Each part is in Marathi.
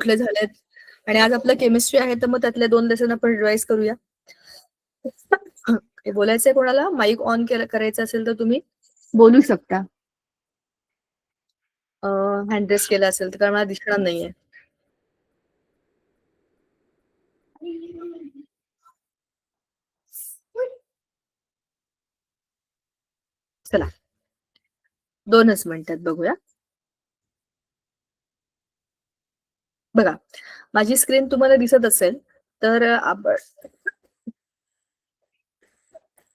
कुठले झालेत. आणि आज आपलं केमिस्ट्री आहे तर मग त्यातले 2 लेसन आपण रिवाइज करूया. हे बोलायचंय कोणाला? माईक ऑन करायचं असेल तर तुम्ही बोलू शकता. हँड रेस केला असेल तर, कारण मला दिसणार नाहीये. चला 2च मिनिटात बघूया. बघा, माझी स्क्रीन तुम्हाला दिसत असेल तर आपण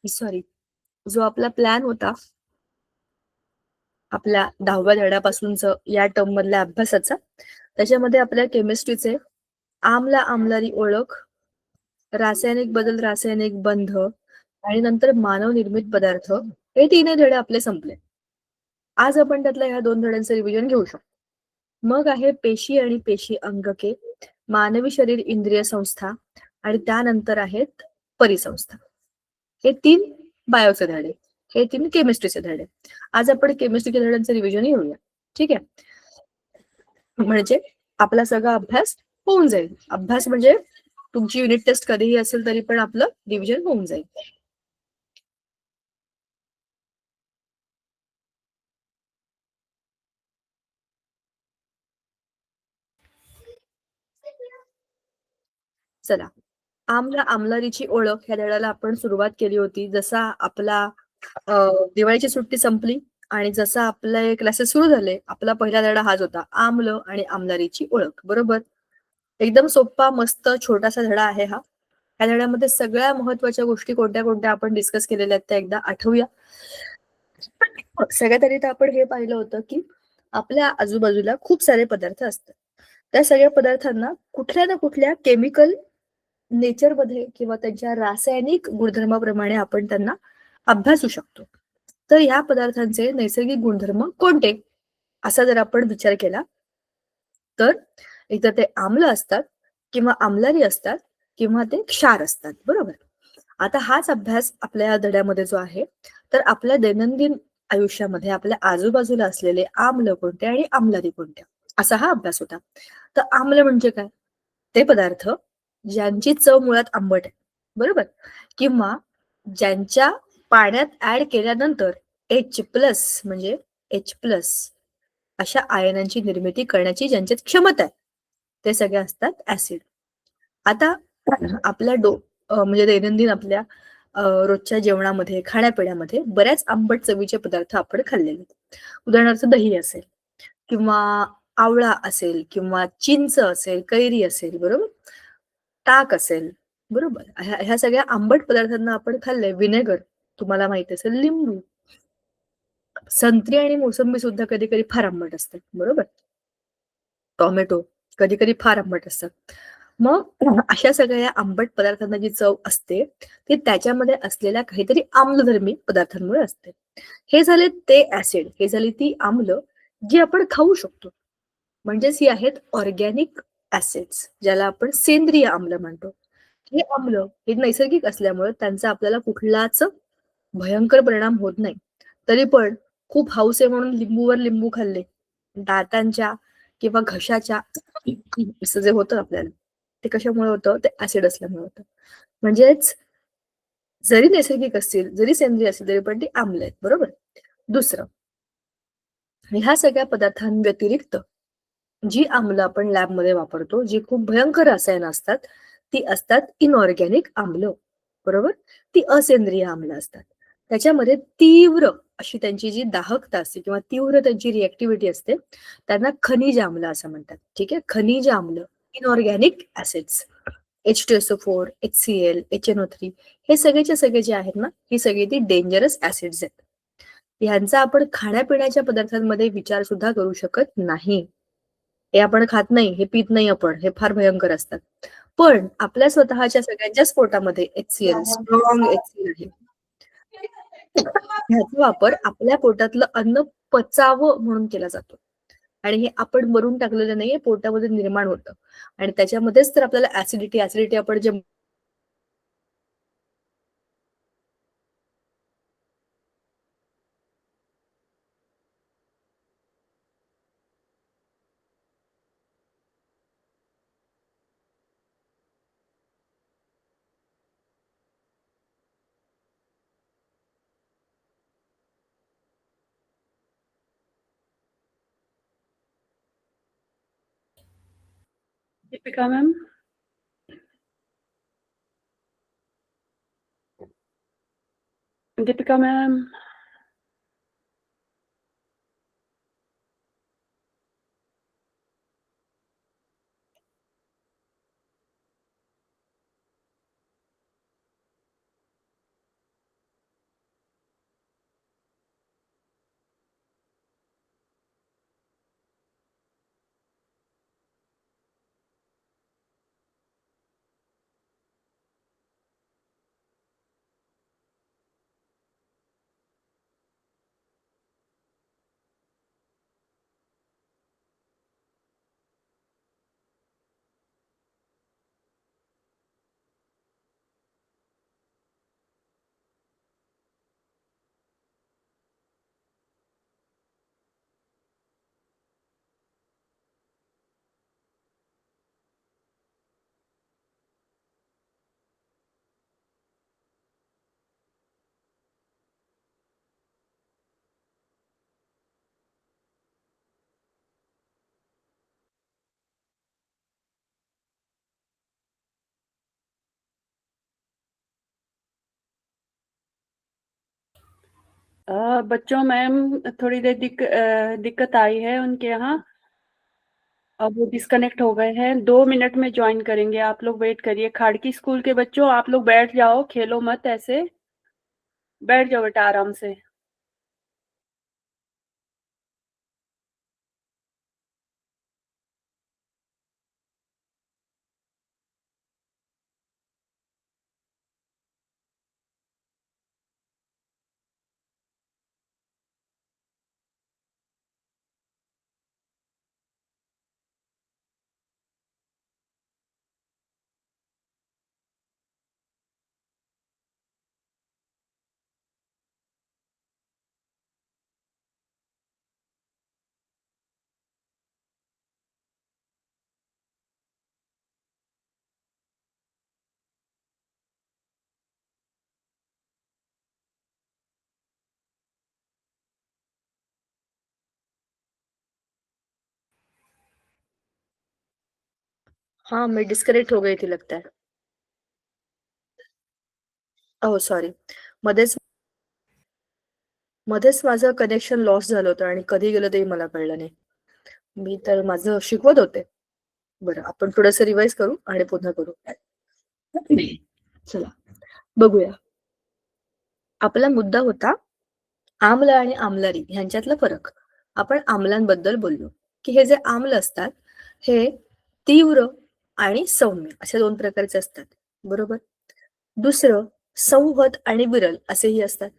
सॉरी, जो आपला प्लॅन होता आपल्या 10व्या धड्यापासूनचं या टर्म मधल्या अभ्यासाचा, त्याच्यामध्ये आपल्या केमिस्ट्रीचे आम्ल आम्लारी ओळख, रासायनिक बदल रासायनिक बंध आणि नंतर मानव निर्मित पदार्थ, हे 3 धडे आपले संपले. आज आपण त्यातल्या ह्या 2 धड्यांचं रिव्हिजन घेऊ शकतो. मग आहे पेशी आणि पेशी अंगके, मानवी शरीर इंद्रिय संस्था आणि त्यानंतर आहेत परिसंस्था. हे 3 बायोचे धडे, हे 3 केमिस्ट्रीचे धडे. आज आपण केमिस्ट्रीच्या धड्यांचं रिव्हिजन घेऊया. ठीक आहे, म्हणजे आपला सगळा अभ्यास होऊन जाईल. अभ्यास म्हणजे तुमची युनिट टेस्ट कधीही असेल तरी पण आपलं रिव्हिजन होऊन जाईल. चला, आम्ल आम्लारीची ओळख ह्या धड्याला आपण सुरुवात केली होती. जसा आपला दिवाळीची सुट्टी संपली आणि जसा आपले क्लासेस सुरू झाले, आपला पहिला धडा हाच होता, आम्ल आणि आम्लारीची ओळख. बरोबर? एकदम सोप्पा मस्त छोटासा धडा आहे हा. या धड्यामध्ये सगळ्या महत्वाच्या गोष्टी कोणत्या कोणत्या आपण डिस्कस केलेल्या आहेत त्या एकदा आठवूया. सगळ्यात आधी तर आपण हे पाहिलं होतं की आपल्या आजूबाजूला खूप सारे पदार्थ असतात. त्या सगळ्या पदार्थांना कुठल्या ना कुठल्या केमिकल नेचरमध्ये किंवा त्यांच्या रासायनिक गुणधर्माप्रमाणे आपण त्यांना अभ्यासू शकतो. तर या पदार्थांचे नैसर्गिक गुणधर्म कोणते, असा जर आपण विचार केला तर एकतर ते आम्ल असतात किंवा आम्लारी असतात किंवा ते क्षार असतात. बरोबर? आता हाच अभ्यास आपल्या या धड्यामध्ये जो आहे, तर आपल्या दैनंदिन आयुष्यामध्ये आपल्या आजूबाजूला असलेले आम्ल कोणते आणि आम्लारी कोणत्या, असा हा अभ्यास होता. तर आम्ल म्हणजे काय? ते पदार्थ ज्यांची चव मुळात आंबट आहे. बरोबर? किंवा ज्यांच्या पाण्यात ऍड केल्यानंतर H+ म्हणजे H+ अशा आयनांची निर्मिती करण्याची ज्यांच्यात क्षमता आहे, ते सगळे असतात ऍसिड. आता आपल्या म्हणजे दैनंदिन आपल्या रोजच्या जेवणामध्ये, खाण्यापिण्यामध्ये बऱ्याच आंबट चवीचे पदार्थ आपण खाल्लेले. उदाहरणार्थ दही असेल किंवा आवळा असेल किंवा चिंच असेल, कैरी असेल, बरोबर? ताक असेल, बरोबर? ह्या सगळ्या आंबट पदार्थांना आपण खाल्लंय. विनेगर तुम्हाला माहिती असेल, लिंबू, संत्री आणि मोसंबी सुद्धा कधी कधी फार आंबट असतात. बरोबर? टोमॅटो कधी कधी फार आंबट असतात. मग अशा सगळ्या आंबट पदार्थांना जी चव असते ती त्याच्यामध्ये असलेल्या काहीतरी आम्लधर्मी पदार्थांमुळे असते. हे झाले ते ऍसिड, हे झाली ती आम्ल जी आपण खाऊ शकतो. म्हणजेच ही आहेत ऑर्गॅनिक ऍसिड्स, ज्याला आपण सेंद्रिय आम्ल म्हणतो. हे आम्ल हे नैसर्गिक असल्यामुळे त्यांचा आपल्याला कुठलाच भयंकर परिणाम होत नाही. तरी पण खूप हौस आहे म्हणून लिंबूवर लिंबू खाल्ले, दातांच्या किंवा घशाच्या असं जे होतं आपल्याला, ते कशामुळे होतं? ते ऍसिड असल्यामुळे होतं. म्हणजेच जरी नैसर्गिक असतील, जरी सेंद्रिय असतील, तरी पण ती आम्ल आहेत. बरोबर? दुसरं, ह्या सगळ्या पदार्थांव्यतिरिक्त जी आम्ल आपण लॅबमध्ये वापरतो, जी खूप भयंकर रसायनं असतात, ती असतात इनऑर्गॅनिक आम्ल. बरोबर? ती असेंद्रिय आम्ल असतात. त्याच्यामध्ये तीव्र अशी त्यांची जी दाहकता असते किंवा तीव्र त्यांची रिएक्टिव्हिटी असते, त्यांना खनिज आम्ल असं म्हणतात. ठीक आहे? खनिज आम्ल, inorganic acids, H2SO4, HCl, HNO3, हे सगळेचे सगळे जे आहेत ना, ही सगळी ती डेंजरस ऍसिड्स आहेत. ह्यांचा आपण खाण्यापिण्याच्या पदार्थांमध्ये विचार सुद्धा करू शकत नाही. हे आपण खात नाही, हे पित नाही आपण, हे फार भयंकर असतात. पण आपल्या स्वतःच्या सगळ्यांच्याच पोटामध्ये HCl, स्ट्रॉंग HCl आहे. ह्याचा वापर आपल्या पोटातलं अन्न पचावं म्हणून केला जातो. आणि हे आपण मरून टाकलेलं नाहीये, पोटामध्ये निर्माण होतं. आणि त्याच्यामध्येच तर आपल्याला ऍसिडिटी आपण जे दीपिका मैम, दीपिका मैम, बच्चों मैम थोड़ी देर दिक्कत आई है उनके यहाँ। अब वो डिस्कनेक्ट हो गए हैं, 2 मिनट में ज्वाइन करेंगे, आप लोग वेट करिए। खाड़की स्कूल के बच्चों आप लोग बैठ जाओ, खेलो मत ऐसे, बैठ जाओ बेटा आराम से। हाँ, मैं डिस्कनेक्ट हो गई थी लगता है. Oh sorry. मध्येच मध्येच माझं कनेक्शन लॉस झालं होतं आणि कधी गेलं तेही मला कळलं नाही. मी तर माझं शिकवत होते. बरं, आपण थोडंसं रिवाइज करू आणि पुन्हा करू. चला बघूया. आपला मुद्दा होता आम्ल आणि आम्लारी ह्यांच्यातला फरक. आपण आम्लांबद्दल बोललो की हे जे आम्ल असतात हे तीव्र आणि सौम्य अशा 2 प्रकारचे असतात. बरोबर. दुसरं संहत आणि विरल असेही असतात.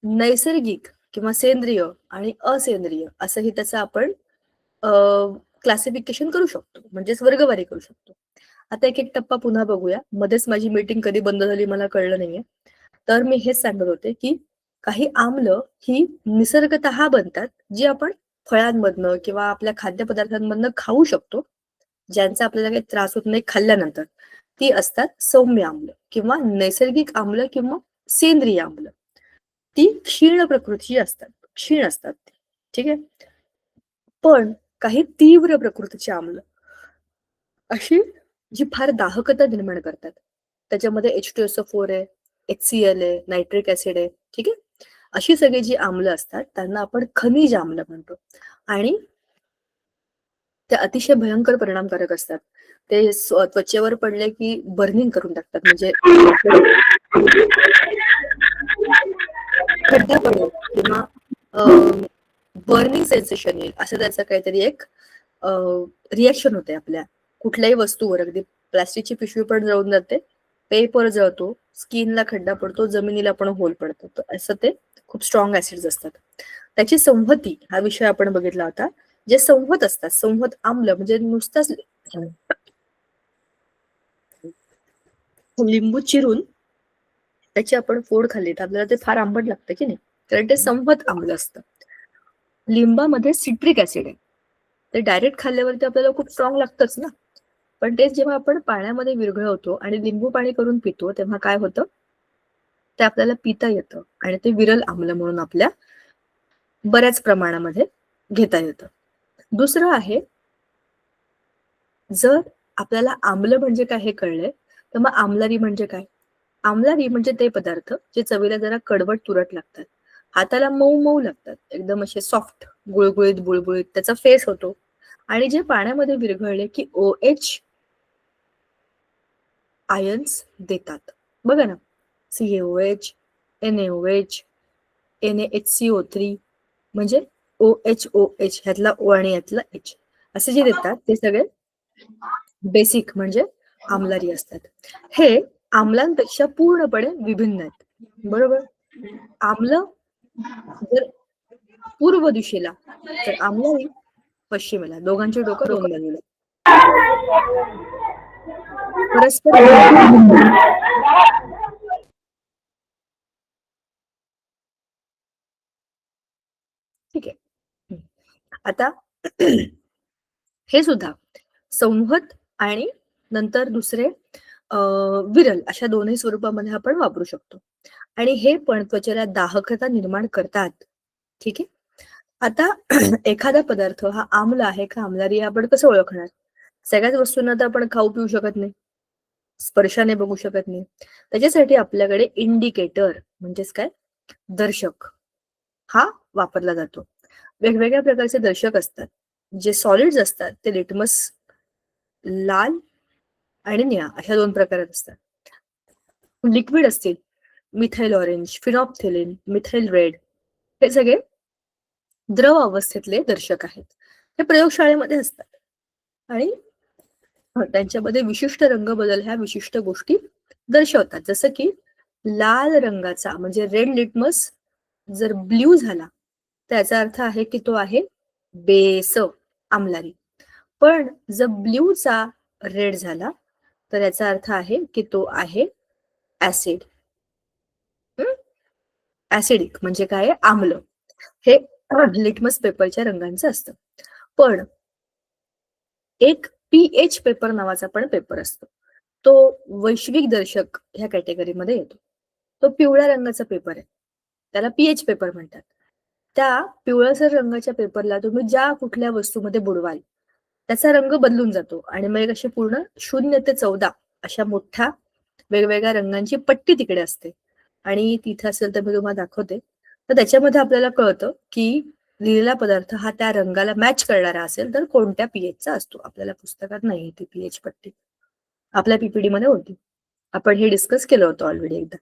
नैसर्गिक किंवा सेंद्रिय आणि असेंद्रिय असंही त्याचं आपण क्लासिफिकेशन करू शकतो, म्हणजेच वर्गवारी करू शकतो. आता एक एक टप्पा पुन्हा बघूया. मध्येच माझी मीटिंग कधी बंद झाली मला कळलं नाहीये. तर मी हेच सांगत होते की काही आम्ल ही निसर्गतः बनतात, जी आपण फळांमधनं किंवा आपल्या खाद्यपदार्थांमधनं खाऊ शकतो, ज्यांचा आपल्याला काही त्रास होत नाही खाल्ल्यानंतर. ती असतात सौम्य आम्ल किंवा नैसर्गिक आम्ल किंवा सेंद्रिय आम्ल. ती क्षीण प्रकृतीची असतात, क्षीण असतात ती. ठीक आहे. पण काही तीव्र प्रकृतीची आम्ल अशी जी फार दाहकता निर्माण करतात. त्याच्यामध्ये H2SO4 आहे, HCl आहे, नायट्रिक ऍसिड आहे. ठीक आहे. अशी सगळी जी आम्ल असतात त्यांना आपण खनिज आम्ल म्हणतो आणि ते अतिशय भयंकर परिणामकारक असतात. ते त्वचेवर पडले की बर्निंग करून टाकतात. म्हणजे खड्डा पडेल किंवा बर्निंग सेन्सेशन येईल असं त्याचं काहीतरी एक रिॲक्शन होते आपल्या कुठल्याही वस्तूवर. अगदी प्लास्टिकची पिशवी पण जळून जाते, पेपर जळतो, स्किनला खड्डा पडतो, जमिनीला पण होल पडतो. तर असं ते खूप स्ट्रॉंग ऍसिड्स असतात. त्याची संहती हा विषय आपण बघितला होता. जे संहत असतात, संहत आम्ल म्हणजे नुसताच लिंबू चिरून त्याची आपण फोड खाल्ली तर आपल्याला ते फार आंबट लागतं की नाही, कारण ते संहत आम्ल असतं. लिंबामध्ये सिट्रिक ऍसिड आहे. ते डायरेक्ट खाल्ल्यावरती आपल्याला खूप स्ट्रॉंग लागतंच ना. पण तेच जेव्हा आपण पाण्यामध्ये विरघळवतो आणि लिंबू पाणी करून पितो तेव्हा काय होतं, ते आपल्याला पिता येतं आणि ते विरल आम्ल म्हणून आपल्या बऱ्याच प्रमाणामध्ये घेता येतं. दुसरं आहे, जर आपल्याला आम्ल म्हणजे काय हे कळलंय, तर मग आम्लारी म्हणजे काय? आम्लारी म्हणजे ते पदार्थ जे चवीला जरा कडवट तुरट लागतात, हाताला मऊ मऊ लागतात, एकदम असे सॉफ्ट, गुळगुळीत बुळबुळीत त्याचा फेस होतो आणि जे पाण्यामध्ये विरघळले की OH आयन्स देतात. बघा ना, CaOH, NaOH, NaHCO3 म्हणजे OHOH, ह्यातला O आणि ह्यातला H असे जे देतात ते सगळे बेसिक म्हणजे आम्लारी असतात. हे आम्लांपेक्षा पूर्णपणे विभिन्न आहेत. बरोबर? आम्ल जर पूर्व दिशेला, तर आम्लारी पश्चिमेला. दोघांची डोकं दोन बाजूला. परस्पर ठीक आहे. आता हे सुद्धा संहत आणि नंतर दुसरे विरल अशा दोन्ही स्वरूपामध्ये आपण वापरू शकतो आणि हे पण त्वचेला दाहकता निर्माण करतात. ठीक आहे. आता एखादा पदार्थ हा आम्ल आहे का आम्लारी आहे आपण कसं ओळखणार? सगळ्याच वस्तूंना तर आपण खाऊ पिऊ शकत नाही, स्पर्शाने बघू शकत नाही. त्याच्यासाठी आपल्याकडे इंडिकेटर म्हणजेच काय, दर्शक हा वापरला जातो. वेगवेगळ्या प्रकारचे दर्शक असतात. जे सॉलिड्स असतात ते लिटमस लाल आणि निळा अशा दोन प्रकारात असतात. लिक्विड असतील मिथाइल ऑरेंज, फिनॉप्थिलिन, मिथाइल रेड हे सगळे द्रव अवस्थेतले दर्शक आहेत. हे प्रयोगशाळेमध्ये असतात आणि त्यांच्यामध्ये विशिष्ट रंग बदल ह्या विशिष्ट गोष्टी दर्शवतात. जसं की लाल रंगाचा म्हणजे रेड लिटमस जर ब्ल्यू झाला त्याचा अर्थ आहे की तो आहे बेस आम्लारी. पण जर ब्ल्यूचा रेड झाला तर याचा अर्थ आहे की तो आहे ऍसिड. ऍसिडिक म्हणजे काय, आम्ल. हे लिटमस पेपरच्या रंगांचं असतं. पण एक पीएच पेपर नावाचा पण पेपर असतो. तो वैश्विक दर्शक ह्या कॅटेगरीमध्ये येतो. तो पिवळ्या रंगाचा पेपर आहे, त्याला पीएच पेपर म्हणतात. त्या पिवळसर रंगाच्या पेपरला तुम्ही ज्या कुठल्या वस्तूमध्ये बुडवाल त्याचा रंग बदलून जातो आणि मग एक अशी पूर्ण 0 ते 14 अशा मोठ्या वेगवेगळ्या रंगांची पट्टी तिकडे असते आणि तिथे असेल तर मी तुम्हाला दाखवते. तर त्याच्यामध्ये आपल्याला कळतं की लिहिलेला पदार्थ हा त्या रंगाला मॅच करणारा असेल तर कोणत्या पीएचचा असतो. आपल्याला पुस्तकात नाही ती पीएच पट्टी, आपल्या पीपीडी मध्ये होती. आपण हे डिस्कस केलं होतं ऑलरेडी एकदा.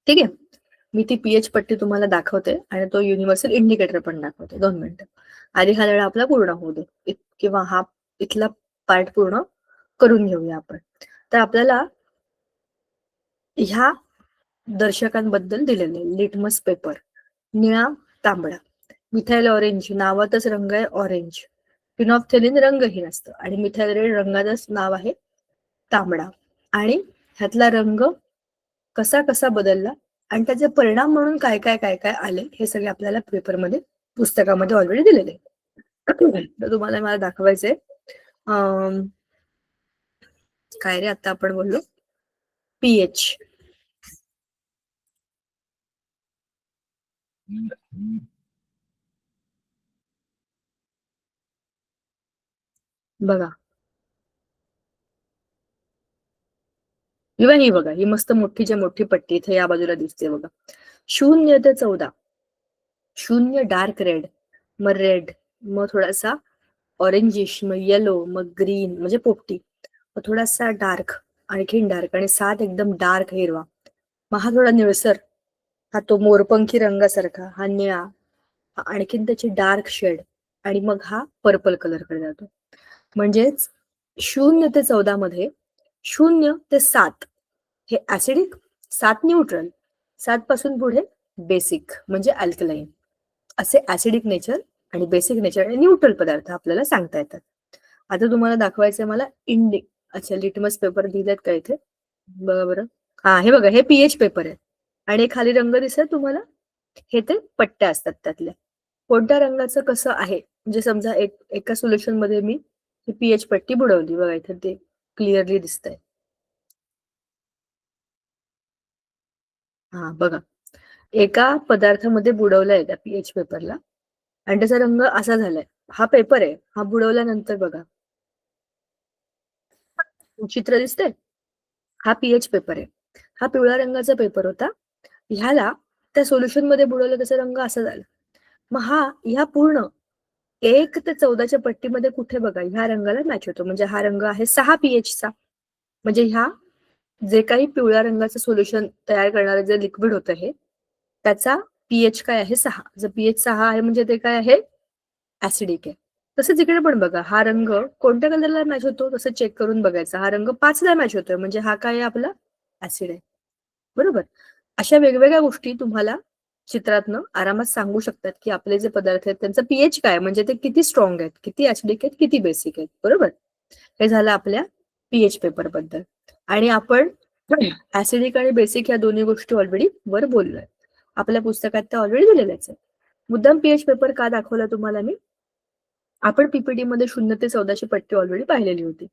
ठीक आहे. मी ती पीएच पट्टी तुम्हाला दाखवते आणि तो युनिव्हर्सल इंडिकेटर पण दाखवते. 2 मिनिटं. आधी हा धडा आपला पूर्ण होऊ दे किंवा हा इथला पार्ट पूर्ण करून घेऊया आपण. तर आपल्याला ह्या दर्शकांबद्दल दिलेले लिटमस पेपर निळा, तांबडा, मिथाइल ऑरेंज नावातच रंग आहे ऑरेंज, फिनॉप्थिलिन रंगहीन असतं आणि मिथाइल रेड रंगाचंच नाव आहे तांबडा. आणि ह्यातला रंग कसा कसा बदलला आणि त्याचे परिणाम म्हणून काय काय काय काय आले हे सगळे आपल्याला पेपरमध्ये पुस्तकामध्ये ऑलरेडी दिलेले. तर तुम्हाला मला दाखवायचंय काय रे आता आपण बोललो पीएच. बघा किंवा ही बघा, ही मस्त मोठीच्या मोठी पट्टी इथे या बाजूला दिसते बघा. 0 ते 14. 0 डार्क रेड, मग रेड, मग थोडासा ऑरेंजिश, मग येलो, मग ग्रीन म्हणजे पोपटी, मग थोडासा डार्क, आणखीन डार्क आणि 7 एकदम डार्क हिरवा. मग हा थोडा निळसर, हा तो मोरपंखी रंगासारखा, हा निळा, हा आणखीन त्याची डार्क शेड आणि मग हा पर्पल कलरकडे जातो. म्हणजेच 0 ते 14 मध्ये 0 ते 7 हे ऍसिडिक, 7 न्यूट्रल, 7 पासून पुढे बेसिक म्हणजे अल्कलाईन. असे ऍसिडिक नेचर आणि बेसिक नेचर आणि न्यूट्रल पदार्थ आपल्याला सांगता येतात. आता तुम्हाला दाखवायचंय मला अच्छा लिटमस पेपर दिलेत का इथे बघा बरं. हा हे बघा, हे पीएच पेपर आहे आणि खाली रंग दिसत तुम्हाला, हे ते पट्ट्या असतात त्यातल्या. कोणत्या रंगाचं कसं आहे म्हणजे समजा एका सोल्युशन मध्ये मी ही पीएच पट्टी बुडवली बघा, इथे ते क्लिअरली दिसतंय. हा बघा, एका पदार्थामध्ये बुडवलाय त्या पीएच पेपरला आणि त्याचा रंग असा झालाय. हा पेपर आहे, हा बुडवल्यानंतर बघा चित्र दिसतंय? हा पीएच पेपर आहे. हा पिवळ्या रंगाचा पेपर होता. ह्याला त्या सोल्युशनमध्ये बुडवलं त्याचा रंग असा झाला. मग ह्या पूर्ण 1 ते 14च्या पट्टीमध्ये कुठे बघा ह्या रंगाला मॅच होतो. म्हणजे हा रंग आहे 6 पीएचचा. म्हणजे जे काही पिवळ्या रंगाचं सोल्युशन तयार करणारं जे लिक्विड होतं हे, त्याचा पीएच काय आहे 6. जर पीएच 6 आहे म्हणजे ते काय आहे? ॲसिडिक आहे. तसंच इकडे पण बघा हा रंग कोणत्या कलरला मॅच होतो तसं चेक करून बघायचा. हा रंग 5ला मॅच होतोय म्हणजे हा काय आहे आपला? ॲसिड आहे. बरोबर? अशा वेगवेगळ्या गोष्टी तुम्हाला चित्रातनं आरामात सांगू शकतात, की आपले जे पदार्थ आहेत त्यांचा पीएच काय म्हणजे ते किती स्ट्रॉंग आहेत, किती ॲसिडिक आहेत, किती बेसिक आहेत. बरोबर? हे झालं आपल्या पीएच पेपरबद्दल. आणि आपण ॲसिडिक आणि बेसिक या दोन्ही गोष्टी ऑलरेडी वर बोललोय. आपल्या पुस्तकात त्या ऑलरेडी दिलेल्याच आहेत. मुद्दाम पीएच पेपर का दाखवला तुम्हाला मी? आपण पीपीटी मध्ये 0 ते 14ची पट्टी ऑलरेडी पाहिलेली होती.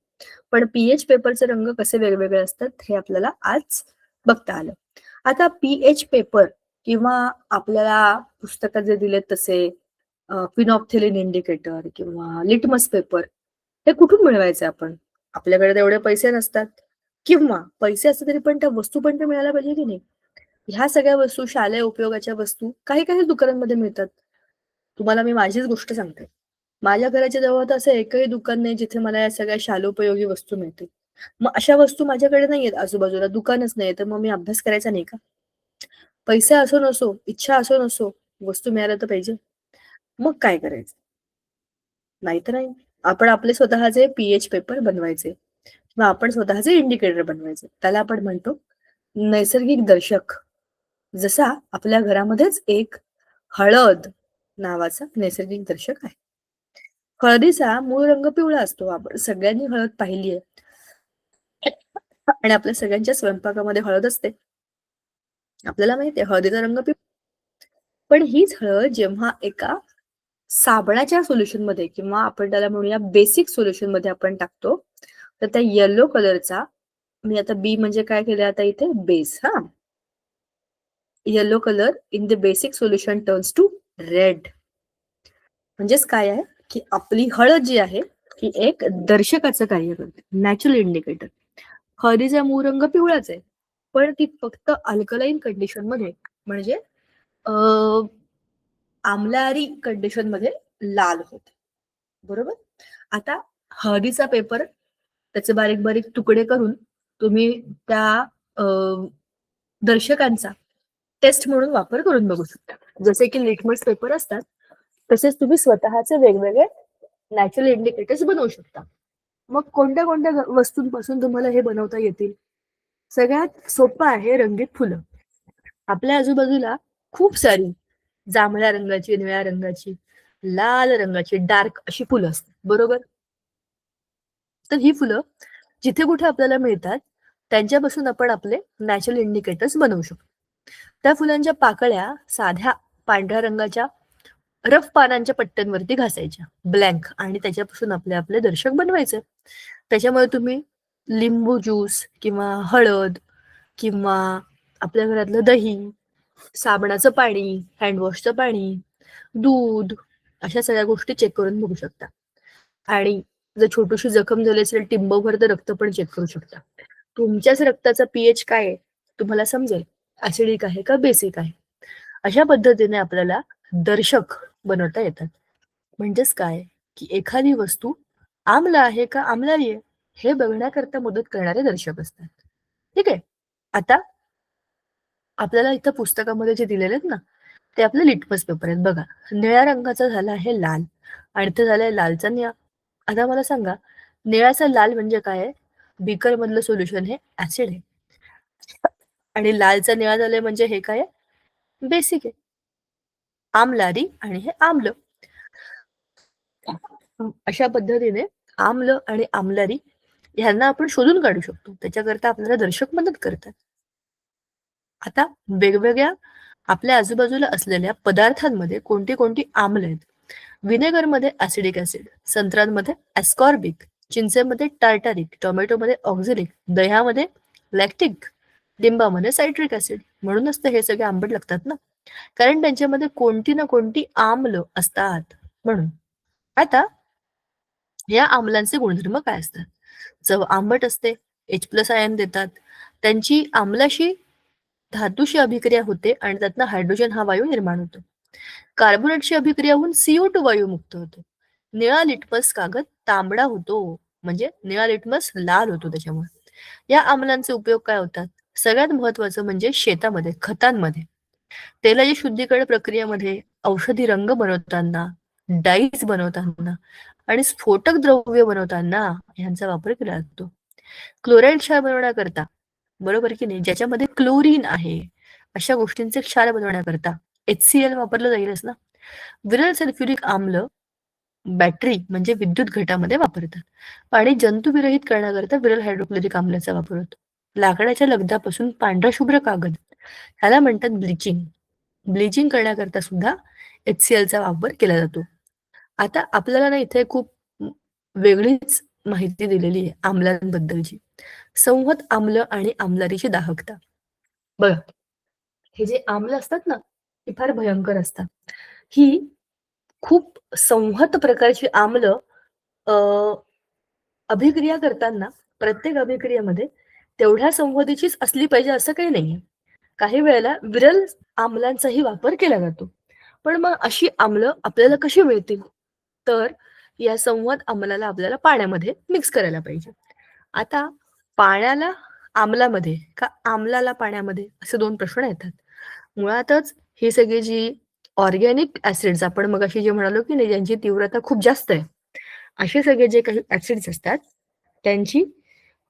पण पीएच पेपरचे रंग कसे वेगवेगळे असतात हे आपल्याला आज बघता आलं. आता पीएच पेपर किंवा आपल्याला पुस्तकात जे दिलेत तसे फिनॉक्थिलीन इंडिकेटर किंवा लिटमस पेपर हे कुठून मिळवायचे आपण? आपल्याकडे तेवढे पैसे नसतात किंवा पैसे असले तरी पण त्या वस्तू पण तर मिळायला पाहिजे की नाही? ह्या सगळ्या वस्तू शालेय उपयोगाच्या वस्तू काही काही दुकानांमध्ये मिळतात. तुम्हाला मी माझीच गोष्ट सांगते. माझ्या घराच्या जवळ तर असं एकही दुकान नाही जिथे मला या सगळ्या शालोपयोगी वस्तू मिळतील. मग अशा वस्तू माझ्याकडे नाहीयेत आजूबाजूला, दुकानच नाहीये, तर मग मी अभ्यास करायचा नाही का? पैसे असो नसो, इच्छा असो नसो, वस्तू मिळायला तर पाहिजे. मग काय करायचं? नाही तर नाही. आपण आपले स्वतःचे पीएच पेपर बनवायचे किंवा आपण स्वतःचे इंडिकेटर बनवायचे. त्याला आपण म्हणतो नैसर्गिक दर्शक. जसा आपल्या घरामध्येच एक हळद नावाचा नैसर्गिक दर्शक आहे. हळदीचा मूळ रंग पिवळा असतो. आपण सगळ्यांनी हळद पाहिली आहे. आणि आपल्या सगळ्यांच्या स्वयंपाकामध्ये हळद असते. आपल्याला माहिती आहे हळदीचा रंग पण हीच हळद जेव्हा एका साबणाच्या सोल्युशनमध्ये किंवा आपण त्याला म्हणूया बेसिक सोल्युशनमध्ये आपण टाकतो, तर त्या येलो कलरचा मी आता बी म्हणजे काय केलं आता इथे base yellow colour in the basic solution turns to red. म्हणजेच काय आहे की आपली हळद जी आहे ही एक दर्शकाचं कार्य करते, नॅचरल इंडिकेटर. हळदीचा मूळ रंग पिवळाच आहे पण ती फक्त अल्कलाईन कंडिशन मध्ये म्हणजे आम्लारी कंडिशन मध्ये लाल होते. बरोबर? आता हळदीचा पेपर त्याचे बारीक बारीक तुकडे करून तुम्ही त्या दर्शकांचा टेस्ट म्हणून वापर करून बघू शकता. जसे की लिटमस पेपर असतात तसेच तुम्ही स्वतःचे वेगवेगळे नॅचरल इंडिकेटर्स बनवू शकता. मग कोणत्या कोणत्या वस्तूंपासून तुम्हाला हे बनवता येतील? सगळ्यात सोपं आहे रंगीत फुलं. आपल्या आजूबाजूला खूप सारी जांभळ्या रंगाची, निळ्या रंगाची, लाल रंगाची डार्क अशी फुलं असतात. बरोबर? तर ही फुलं जिथे कुठे आपल्याला मिळतात त्यांच्यापासून आपण आपले नॅचरल इंडिकेटर्स बनवू शकतो. त्या फुलांच्या पाकळ्या साध्या पांढऱ्या रंगाच्या रफ पानांच्या पट्ट्यांवरती घासायच्या ब्लँक आणि त्याच्यापासून आपले आपले दर्शक बनवायचे. त्याच्यामुळे तुम्ही लिंबू ज्यूस किंवा हळद किंवा आपल्या घरातलं दही, साबणाचं पाणी, हँडवॉशचं पाणी, दूध अशा सगळ्या गोष्टी चेक करून बघू शकता. आणि जर छोटीशी जखम झाली असेल टिंबभर तर रक्त पण चेक करू शकता. तुमच्याच रक्ताचा पीएच काय आहे तुम्हाला समजेल, ऍसिडिक आहे का बेसिक आहे. अशा पद्धतीने आपल्याला दर्शक बनवता येतात. म्हणजेच काय की एखादी वस्तू आम्ल आहे का आम्लारी आहे हे बघण्याकरता मदत करणारे दर्शक असतात. ठीक आहे. आता आपल्याला इथं पुस्तकामध्ये जे दिलेले आहेत ना ते आपले लिटमस पेपर आहेत. बघा निळ्या रंगाचा झाला आहे लाल आणि ते झालंय लालचा निळा. आता मला सांगा निळाचा लाल म्हणजे काय आहे? बीकर मधलं सोल्युशन हे ऍसिड आहे आणि लालचा निळा झालाय म्हणजे हे काय आहे? बेसिक आहे, आम्लारी आणि हे आम्ल. अशा पद्धतीने आम्ल आणि आम्लारी ह्यांना आपण शोधून काढू शकतो. त्याच्याकरता आपल्याला दर्शक मदत करतात. आता वेगवेगळ्या आपल्या आजूबाजूला असलेल्या पदार्थांमध्ये कोणती कोणती आम्ल आहेत? व्हिनेगरमध्ये ऍसिडिक ऍसिड, संत्र्यांमध्ये ऍस्कॉर्बिक, चिंचेमध्ये टार्टारिक, टोमॅटोमध्ये ऑक्झॅलिक, दह्यामध्ये लॅक्टिक, लिंबामध्ये सायट्रिक ऍसिड. म्हणूनच तर हे सगळे आंबट लागतात ना, कारण त्यांच्यामध्ये कोणती ना कोणती आम्ल असतात म्हणून. आता या आम्लांचे गुणधर्म काय असतात? चव आंबट असते, H+ आयन देतात. त्यांची आम्लाशी धातूशी अभिक्रिया होते आणि त्यातनं हायड्रोजन हा वायू निर्माण होतो. कार्बोनेटची अभिक्रिया होऊन CO2 वायू मुक्त होतो. निळा लिटमस कागद तांबडा होतो, म्हणजे निळा लिटमस लाल होतो त्याच्यामुळे. या आम्लांचे उपयोग काय होतात? सगळ्यात महत्वाचं म्हणजे शेतामध्ये, खतांमध्ये, तेलाची शुद्धीकरण प्रक्रियेमध्ये, औषधी रंग बनवताना, डाईज बनवताना आणि स्फोटक द्रव्य बनवताना ह्यांचा वापर केला जातो. क्लोराईड क्षार बनवण्याकरता, बरोबर की नाही, ज्याच्यामध्ये क्लोरीन आहे, अशा गोष्टींचे क्षार बनवण्याकरता HCl वापरलं जाईलच ना. विरल सल्फ्युरिक आम्ल बॅटरी म्हणजे विद्युत घटामध्ये वापरतात. पाणी जंतुविरहित करण्याकरता विरल हायड्रोक्लोरिक आम्लाचा वापर होतो. लाकडाच्या लगदापासून पांढरा शुभ्र कागद, ह्याला म्हणतात ब्लिचिंग. ब्लिचिंग करण्याकरता सुद्धा HCl चा वापर केला जातो. आता आपल्याला ना इथे खूप वेगळीच माहिती दिलेली आहे आम्लांबद्दलची. संहत आम्ल आणि आम्लारीची दाहकता. बघा, हे जे आम्ल असतात ना, ती फार भयंकर असतात. ही खूप संहत प्रकारची आम्ल अभिक्रिया करताना प्रत्येक अभिक्रियेमध्ये तेवढ्या संहतीचीच असली पाहिजे असं काही नाहीये. काही वेळेला विरल आम्लांचाही वापर केला जातो. पण मग अशी आम्ल आपल्याला कशी मिळतील? तर या संहत आम्लाला आपल्याला पाण्यामध्ये मिक्स करायला पाहिजे. आता पाण्याला आम्लामध्ये का आम्लाला पाण्यामध्ये, असे 2 प्रश्न येतात. मुळातच ही सगळी जी ऑर्गॅनिक ऍसिड्स आपण मगाशी जे म्हणालो की नाही, ज्यांची तीव्रता खूप जास्त आहे, असे सगळे जे काही ऍसिड्स असतात त्यांची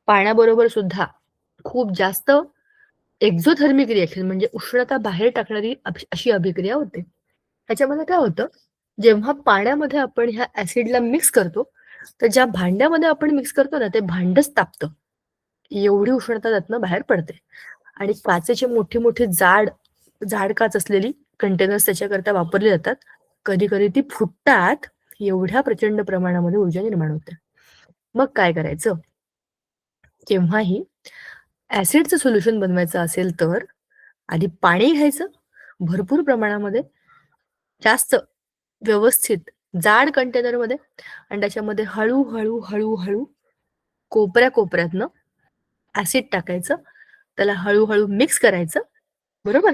पाण्याबरोबर सुद्धा खूप जास्त एक्झोथर्मिक रिएक्शन म्हणजे उष्णता बाहेर टाकणारी अशी अभिक्रिया होते. ह्याच्यामध्ये काय होतं, जेव्हा पाण्यामध्ये आपण ह्या ऍसिडला मिक्स करतो, तर ज्या भांड्यामध्ये आपण मिक्स करतो ना, ते भांडच तापतं. एवढी उष्णता त्यातनं बाहेर पडते. आणि काचेचे मोठे मोठे जाड काच असलेली कंटेनर्स त्याच्याकरता वापरले जातात. कधी कधी ती फुटतात, एवढ्या प्रचंड प्रमाणामध्ये ऊर्जा निर्माण होते. मग काय करायचं? जेव्हाही ऍसिडचं सोल्युशन बनवायचं असेल तर आधी पाणी घ्यायचं भरपूर प्रमाणामध्ये, जास्त व्यवस्थित जाड कंटेनरमध्ये, आणि त्याच्यामध्ये हळूहळू हळूहळू कोपऱ्यातनं ऍसिड टाकायचं, त्याला हळूहळू मिक्स करायचं, बरोबर.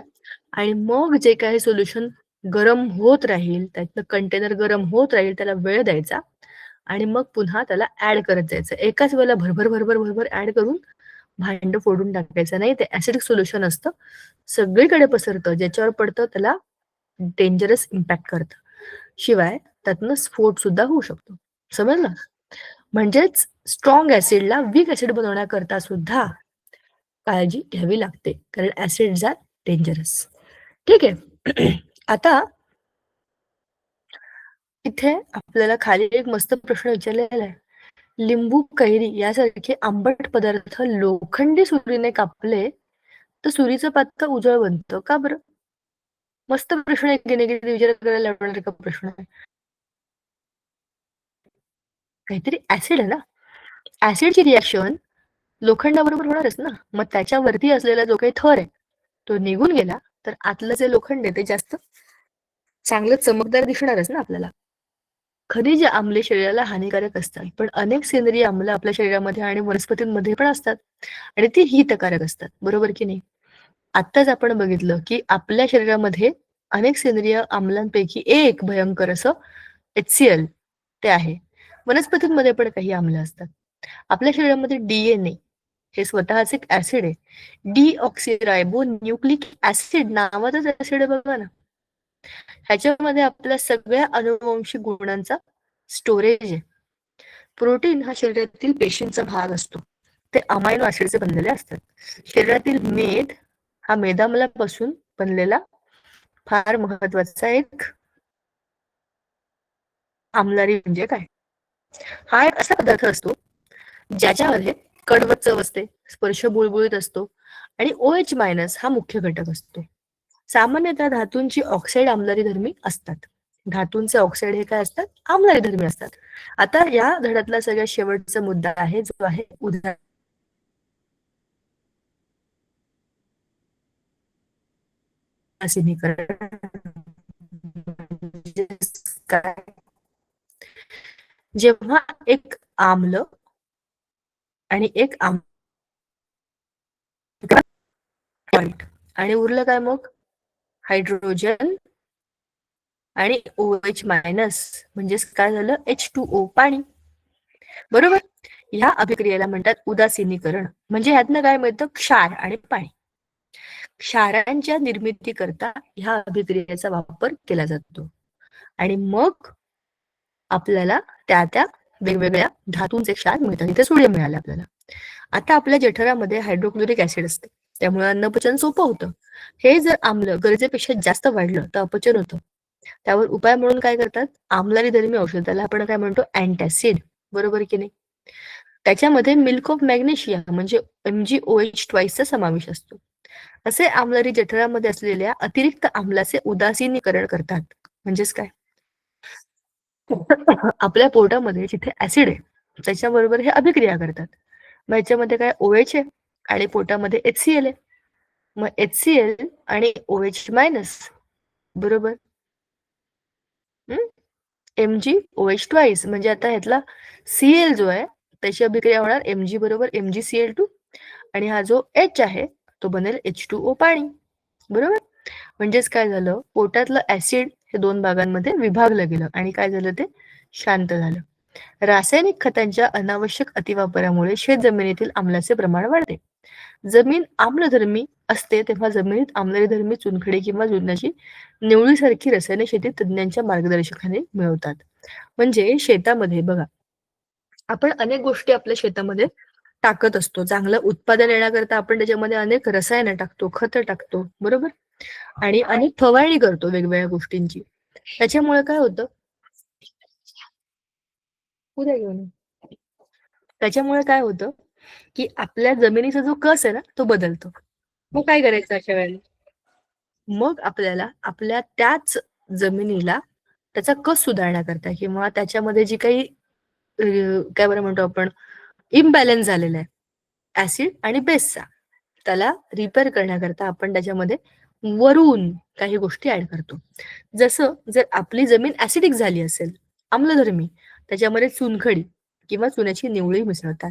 आणि मग जे काही सोल्युशन गरम होत राहील, त्यातलं कंटेनर गरम होत राहील, त्याला वेळ द्यायचा आणि मग पुन्हा त्याला ऍड करत जायचं. एकाच वेळेला भरभर भरभर भरभर ऍड करून भांड फोडून टाकायचं नाही. ते ऍसिडिक सोल्युशन असतं, सगळीकडे पसरतं, ज्याच्यावर पडतं त्याला डेंजरस इम्पॅक्ट करतं. शिवाय त्यातनं स्फोट सुद्धा होऊ शकतो. समजलं? म्हणजेच स्ट्रॉंग ऍसिडला वीक ऍसिड बनवण्याकरता सुद्धा काळजी घ्यावी लागते, कारण ऍसिड्स आर डेंजरस. ठीक आहे. आता इथे आपल्याला खाली एक मस्त प्रश्न विचारलेला आहे. लिंबू, कैरी यासारखे आंबट पदार्थ लोखंडी सुरीने कापले तर सुरीचं पातळ उजळ बनतं का बरं? मस्त प्रश्न आहे की नाही, किती विचार करायला लावणारा का प्रश्न आहे. काहीतरी ऍसिड आहे ना, ऍसिडची रिॲक्शन लोखंडाबरोबर होणारच ना. मग त्याच्यावरती असलेला जो काही थर आहे तो निघून गेला तर आतलं जे लोखंड आहे ते जास्त चांगलं चमकदार दिसणारच ना आपल्याला. खनिज आम्ले शरीराला हानिकारक असतात, पण अनेक सेंद्रिय आम्ल आपल्या शरीरामध्ये आणि वनस्पतींमध्ये पण असतात आणि ती हितकारक असतात, बरोबर की नाही. आत्ताच आपण बघितलं की आपल्या शरीरामध्ये अनेक सेंद्रिय आम्लांपैकी एक भयंकर असं HCl ते आहे. वनस्पतींमध्ये पण काही आम्ल असतात. आपल्या शरीरामध्ये DNA हे स्वतःच एक ऍसिड आहे. डीऑक्सिरायबो न्यूक्लिक ऍसिड नावाचंच ऍसिड आहे बघा ना. ह्याच्यामध्ये आपल्या सगळ्या अनुवंशिक गुणांचा स्टोरेज आहे. प्रोटीन हा शरीरातील पेशींचा भाग असतो. ते अमायनो ऍसिडचे बनलेले असतात. शरीरातील मेद हा मेदामलापासून बनलेला फार महत्वाचा एक आम्लारी म्हणजे काय? हा एक असा पदार्थ असतो ज्याच्यामध्ये कडवट चव असते, स्पर्श बुळबुळीत असतो आणि OH- हा मुख्य घटक असतो. सामान्यतः धातूंची ऑक्साईड आम्लारी धर्मी असतात. धातूंचे ऑक्साईड हे काय असतात? आम्लारी धर्मी असतात. आता या धड्यातला सगळ्यात शेवटचा मुद्दा आहे, जो आहे उदासीनीकरण. जेव्हा एक आम्ल आणि एक पॉइंट आणि उरलं काय मग हायड्रोजन आणि OH मायनस म्हणजेच काय झालं H2O पाणी. बरोबर. ह्या अभिक्रियेला म्हणतात उदासीनीकरण. म्हणजे ह्यातनं काय मिळतं क्षार आणि पाणी. क्षारांच्या निर्मितीकरता ह्या अभिक्रियेचा वापर केला जातो आणि मग आपल्याला त्या वेगवेगळ्या धातूंचे क्षार मिळतात. इथे सोडियम मिळाले आपल्याला. आता आपल्या जठरामध्ये हायड्रोक्लोरिक ऍसिड असते त्यामुळे अन्नपचन सोपं होतं. हे जर आम्ल गरजेपेक्षा जास्त वाढलं तर अपचन होतं. त्यावर उपाय म्हणून काय करतात आम्लारी धर्मी औषध त्याला आपण काय म्हणतो अँटॅसिड. बरोबर की नाही. त्याच्यामध्ये मिल्क ऑफ मॅग्नेशिया म्हणजे MgOH चा समावेश असतो. असे आम्लारी जठरामध्ये असलेल्या अतिरिक्त आम्लाचे उदासीनीकरण करतात. म्हणजेच काय आपल्या पोटामध्ये जिथे ऍसिड आहे त्याच्याबरोबर हे अभिक्रिया करतात. मग याच्यामध्ये काय OH आहे आणि पोटामध्ये HCl आहे. मग HCl आणि OH मायनस बरोबर MgOH म्हणजे आता ह्यातला Cl जो आहे त्याची अभिक्रिया होणार Mg बरोबर MgCl2 आणि हा जो H आहे तो बनेल H2O पाणी. बरोबर. म्हणजेच काय झालं पोटातलं ऍसिड हे दोन भागांमध्ये विभागलं गेलं आणि काय झालं ते शांत झालं. रासायनिक खतांच्या अनावश्यक अतिवापरामुळे शेत जमिनीतील आम्लाचे प्रमाण वाढते. जमीन आम्लधर्मी असते तेव्हा जमिनीत आम्लधर्मी चुनखडी किंवा चुन्याची निवळीसारखी रसायने शेती तज्ञांच्या मार्गदर्शकाने मिळवतात. म्हणजे शेतामध्ये बघा आपण अनेक गोष्टी आपल्या शेतामध्ये टाकत असतो. चांगलं उत्पादन येण्याकरता आपण त्याच्यामध्ये अनेक रसायनं टाकतो, खतं टाकतो. बरोबर. आणि अनेक फवारणी करतो वेगवेगळ्या गोष्टींची. त्याच्यामुळे काय होतं उद्या घेऊन त्याच्यामुळे काय होतं की आपल्या जमिनीचा जो कस आहे ना तो बदलतो. मग काय करायचं अशा वेळेला मग आपल्याला आपल्या त्याच जमिनीला त्याचा कस सुधारण्याकरता किंवा त्याच्यामध्ये जी काही काय बरं म्हणतो आपण इम्बॅलन्स झालेला आहे ऍसिड आणि बेसचा त्याला रिपेअर करण्याकरता आपण त्याच्यामध्ये वरून काही गोष्टी ऍड करतो. जसं जर आपली जमीन ऍसिडिक झाली असेल आम्लधर्मी त्याच्यामध्ये चुनखडी किंवा चुन्याची निवळी मिसळतात.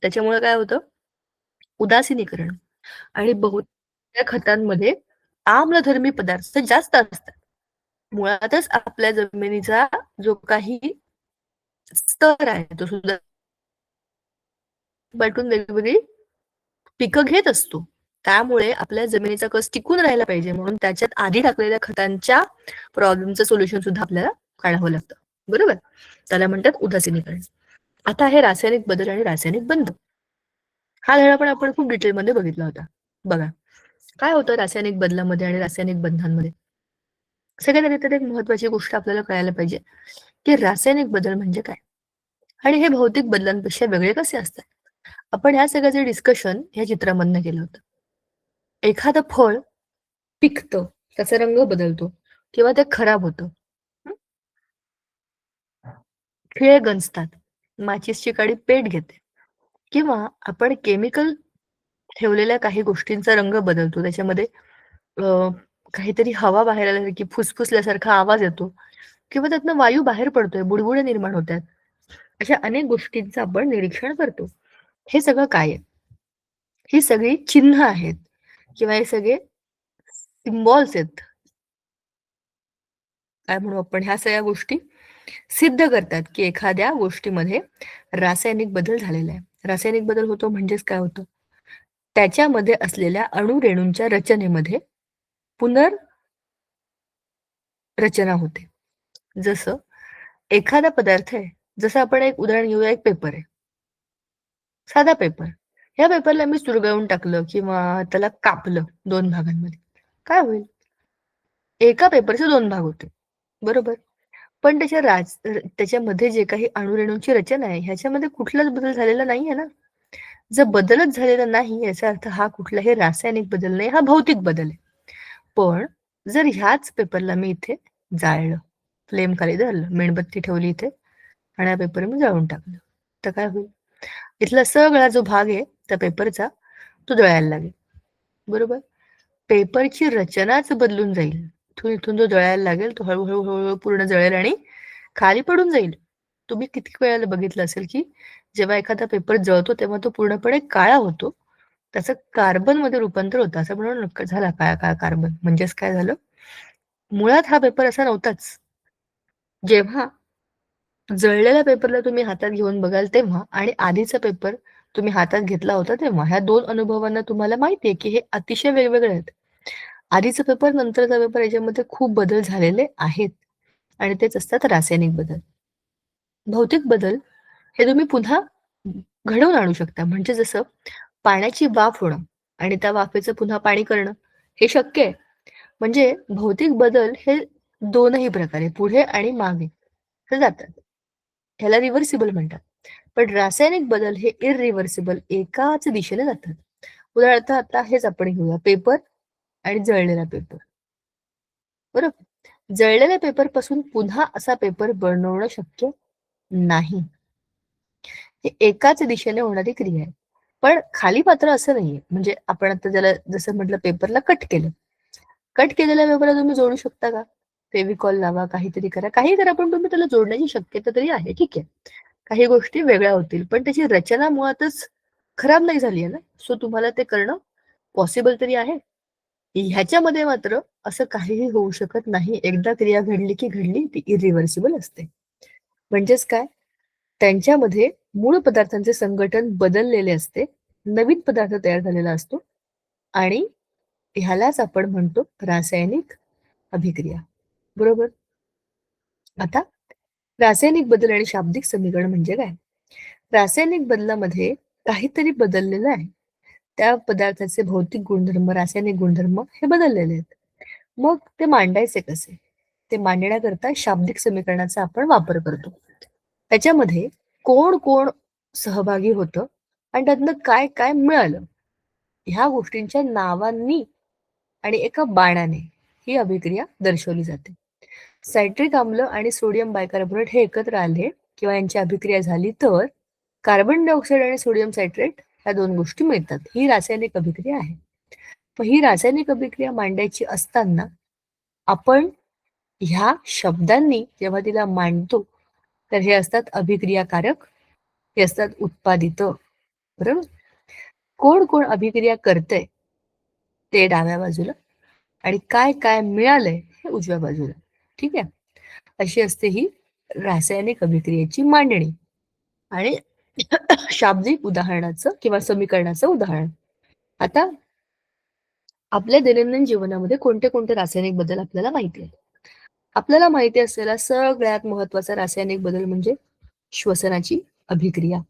त्याच्यामुळे काय होतं उदासीनीकरण आणि बहुतेक खतांमध्ये आम्लधर्मी पदार्थ जास्त असतात. मुळातच आपल्या जमिनीचा जो काही स्तर आहे तो सुद्धा बाटून वेगवेगळी पिकं घेत असतो. त्यामुळे आपल्या जमिनीचा कस टिकून राहायला पाहिजे म्हणून त्याच्यात आधी टाकलेल्या खतांच्या प्रॉब्लेमचं सोल्युशन सुद्धा आपल्याला काढावं लागतं. बरोबर. त्याला म्हणतात उदासीनीकरण. आता आहे रासायनिक बदल आणि रासायनिक बंध. हा धडा पण आपण खूप डिटेलमध्ये बघितला होता. बघा काय होतं रासायनिक बदलामध्ये आणि रासायनिक बंधांमध्ये. सगळ्यात आधी तर एक महत्वाची गोष्ट आपल्याला कळायला पाहिजे की रासायनिक बदल म्हणजे काय आणि हे भौतिक बदलांपेक्षा वेगळे कसे असतात. आपण ह्या सगळ्याचे डिस्कशन ह्या चित्रामधनं केलं होतं. एखादं फळ पिकतं त्याचा रंग बदलतो किंवा ते खराब होतं. खिळे गंजतात, माचीसची काडी पेट घेते किंवा आपण केमिकल ठेवलेल्या काही गोष्टींचा रंग बदलतो. त्याच्यामध्ये काहीतरी हवा बाहेर आल्यासारखी फुसफुसल्यासारखा आवाज येतो किंवा त्यातनं वायू बाहेर पडतोय, बुडबुडे निर्माण होतात. अशा अनेक गोष्टींचं आपण निरीक्षण करतो. हे सगळं काय आहे? ही सगळी चिन्ह आहेत किंवा हे सगळे सिम्बॉल्स आहेत. काय म्हणू आपण ह्या सगळ्या गोष्टी सिद्ध करतात की एखाद्या गोष्टीमध्ये रासायनिक बदल झालेला आहे. रासायनिक बदल होतो म्हणजेच काय होतं त्याच्यामध्ये असलेल्या अणुरेणूंच्या रचनेमध्ये पुनर्रचना होते. जसं एखादा पदार्थ आहे जसं आपण एक उदाहरण घेऊया एक पेपर आहे साधा पेपर ह्या पेपरला मी चुरगळून टाकलं किंवा त्याला कापलं दोन भागांमध्ये काय होईल एका पेपरचे दोन भाग होते. बरोबर. पण त्याच्यामध्ये जे काही अणुरेणूंची रचना आहे ह्याच्यामध्ये कुठलाच बदल झालेला नाहीये ना. जर बदलच झालेला नाही याचा अर्थ हा कुठलाही रासायनिक बदल नाही हा भौतिक बदल आहे. पण जर ह्याच पेपरला मी इथे जाळलं फ्लेम खाली धरलं मेणबत्ती ठेवली इथे आणि हा पेपर मी जाळून टाकलं तर काय होईल इथला सगळा जो भाग आहे त्या पेपरचा तो जळायला लागेल. बरोबर. पेपरची रचनाच बदलून जाईल. इथून जो जळायला लागेल तो हळूहळू हळूहळू पूर्ण जळेल आणि खाली पडून जाईल. तुम्ही किती वेळेला बघितलं असेल, की जेव्हा एखादा पेपर जळतो तेव्हा तो पूर्णपणे काळा होतो. त्याचं कार्बनमध्ये रूपांतर होतं. असं म्हणू नका झाला काळा-काळा कार्बन. म्हणजेच काय झालं? मुळात हा पेपर असा नव्हताच. जेव्हा जळलेल्या पेपरला तुम्ही हातात घेऊन बघाल तेव्हा आणि आधीचा पेपर तुम्ही हातात घेतला होता तेव्हा, ह्या 2 अनुभवांना तुम्हाला माहिती आहे, की हे अतिशय वेगवेगळे आहेत. आधीचा पेपर, नंतरचा पेपर याच्यामध्ये खूप बदल झालेले आहेत आणि तेच असतात रासायनिक बदल. भौतिक बदल हे तुम्ही पुन्हा घडवून आणू शकता. म्हणजे जसं पाण्याची वाफ होणं आणि त्या वाफेचं पुन्हा पाणी करणं हे शक्य आहे. म्हणजे भौतिक बदल हे दोनही प्रकारे पुढे आणि मागे हे जातात. ह्याला रिव्हर्सिबल म्हणतात. पण रासायनिक बदल हे इररिव्हर्सिबल एकाच दिशेने जातात. उदाहरणार्थ आता हेच आपण घेऊया पेपर आणि जळलेला पेपर. बरोबर? जळलेल्या पेपरपासून पुन्हा असा पेपर बनवणं शक्य नाही. हे एकाच दिशेने होणारी क्रिया आहे. पण खाली मात्र असं नाहीये. म्हणजे आपण आता ज्याला जसं म्हटलं पेपरला कट केलं. कट केलेल्या पेपरला तुम्ही जोडू शकता का? फेविकॉल लावा, काहीतरी करा. काही करा पण तुम्ही त्याला जोडण्याची शक्यता तरी आहे. ठीक आहे. काही गोष्टी वेगळ्या होतील. पण त्याची रचना मुळातच खराब नाही झाली आहे ना. सो तुम्हाला ते करणं पॉसिबल तरी आहे. ह्याच्यामध्ये मात्र असं काहीही होऊ शकत नाही. एकदा क्रिया घडली की घडली, ती इरिव्हर्सिबल असते. म्हणजेच काय? त्यांच्यामध्ये मूळ पदार्थांचे संघटन बदललेले असते. नवीन पदार्थ तयार झालेला असतो आणि ह्यालाच आपण म्हणतो रासायनिक अभिक्रिया. बरोबर? आता रासायनिक बदल आणि शाब्दिक समीकरण म्हणजे काय? रासायनिक बदलामध्ये काहीतरी बदललेलं आहे. त्या पदार्थाचे भौतिक गुणधर्म, रासायनिक गुणधर्म हे बदललेले आहेत. मग ते मांडायचे कसे? ते मांडण्याकरता शाब्दिक समीकरणाचा आपण वापर करतो. त्याच्यामध्ये कोण कोण सहभागी होतं आणि त्यातनं काय काय मिळालं ह्या गोष्टींच्या नावांनी आणि एका बाणाने ही अभिक्रिया दर्शवली जाते. सायट्रिक आम्ल आणि सोडियम बायकार्बोनेट हे एकत्र आले किंवा यांची अभिक्रिया झाली तर कार्बन डायऑक्साईड आणि सोडियम सायट्रेट ह्या 2 गोष्टी मिळतात. ही रासायनिक अभिक्रिया आहे. पण ही रासायनिक अभिक्रिया मांडायची असताना आपण ह्या शब्दांनी जेव्हा तिला मांडतो तर हे असतात अभिक्रियाकारक, हे असतात उत्पादित. बरोबर? कोण कोण अभिक्रिया करतंय ते डाव्या बाजूला आणि काय काय मिळालंय हे उजव्या बाजूला. ठीक आहे? अशी असते ही रासायनिक अभिक्रियेची मांडणी आणि शाब्दिक उदाहरणाचं किंवा समीकरणाचं उदाहरण. आता आपल्या दैनंदिन जीवनामध्ये कोणते कोणते रासायनिक बदल आपल्याला माहिती आहेत. आपल्याला माहिती असलेला सगळ्यात महत्वाचा रासायनिक बदल म्हणजे श्वसनाची अभिक्रिया.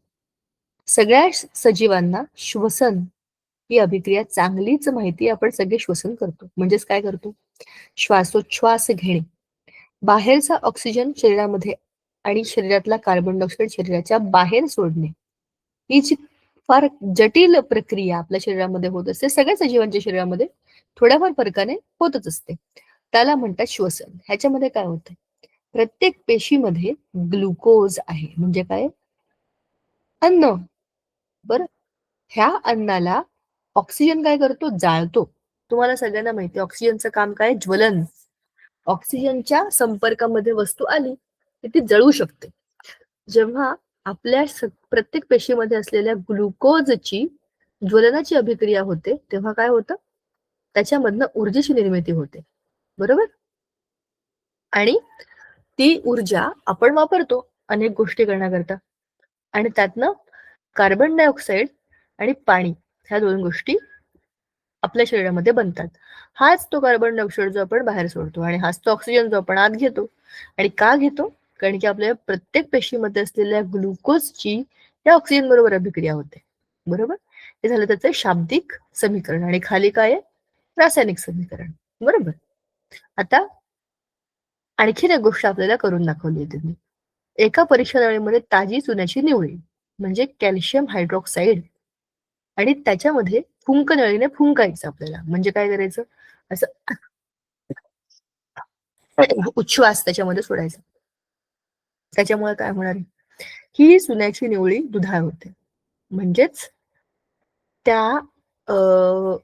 सगळ्या सजीवांना श्वसन ही अभिक्रिया चांगलीच माहिती आहे. आपण सगळे श्वसन करतो. म्हणजेच काय करतो? श्वासोच्छ्वास घेणे. बाहेरचा ऑक्सिजन शरीरामध्ये आणि शरीरातला कार्बन डायऑक्साईड शरीराच्या बाहेर सोडणे. ही जी फार जटिल प्रक्रिया आपल्या शरीरामध्ये होत असते. सगळ्या सजीवांच्या शरीरामध्ये थोड्याफार फरकाने होतच असते. त्याला म्हणतात श्वसन. ह्याच्यामध्ये काय होतं? प्रत्येक पेशीमध्ये ग्लुकोज आहे. म्हणजे काय? अन्न. बरं? ह्या अन्नाला ऑक्सिजन काय करतो? जाळतो. तुम्हाला सगळ्यांना माहिती आहे ऑक्सिजनचं काम काय? ज्वलन. ऑक्सिजनच्या संपर्कामध्ये वस्तू आली की ती जळू शकते. जेव्हा आपल्या प्रत्येक पेशीमध्ये असलेल्या ग्लुकोजची ज्वलनाची अभिक्रिया होते तेव्हा काय होतं? त्याच्यामधनं ऊर्जेची निर्मिती होते. बरोबर? आणि ती ऊर्जा आपण वापरतो अनेक गोष्टी करण्याकरता आणि त्यातनं कार्बन डायऑक्साईड आणि पाणी ह्या 2 गोष्टी आपल्या शरीरामध्ये बनतात. हाच तो कार्बन डायऑक्साईड जो आपण बाहेर सोडतो आणि हाच तो ऑक्सिजन जो आपण आत घेतो. आणि का घेतो? कारण की आपल्या प्रत्येक पेशीमध्ये असलेल्या ग्लुकोजची त्या ऑक्सिजन बरोबर अभिक्रिया होते. बरोबर? हे झालं त्याचं शाब्दिक समीकरण आणि खाली काय आहे? रासायनिक समीकरण. बरोबर? आता आणखीन एक गोष्ट आपल्याला करून दाखवली आहे त्यांनी. एका परीक्षा नळीमध्ये ताजी चुन्याची निवडी म्हणजे कॅल्शियम हायड्रॉक्साईड आणि त्याच्यामध्ये फुंक नळीने फुंकायचं आपल्याला. म्हणजे काय करायचं? असं उच्छ्वास त्याच्यामध्ये सोडायचा. त्याच्यामुळे काय होणार आहे? ही चुन्याची निवळी दुधाळ होते. म्हणजेच त्या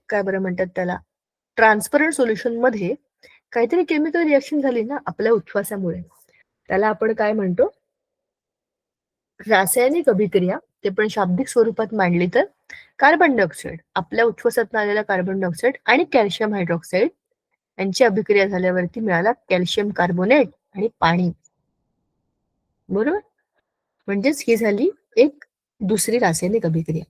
काय बरं म्हणतात त्याला ट्रान्सपरंट सोल्युशन मध्ये काहीतरी केमिकल रिएक्शन झाली ना आपल्या उच्छ्वासामुळे त्याला आपण काय म्हणतो, रासायनिक अभिक्रिया. ते पण शाब्दिक स्वरूपात मांडली तर कार्बन डायऑक्साईड, आपल्या उच्छ्वासातून आलेला कार्बन डायऑक्साईड आणि कॅल्शियम हायड्रॉक्साईड यांची अभिक्रिया झाल्यावरती मिळाला कॅल्शियम कार्बोनेट आणि पाणी. बरोबर, म्हणजेच ही झाली एक दुसरी रासायनिक अभिक्रिया.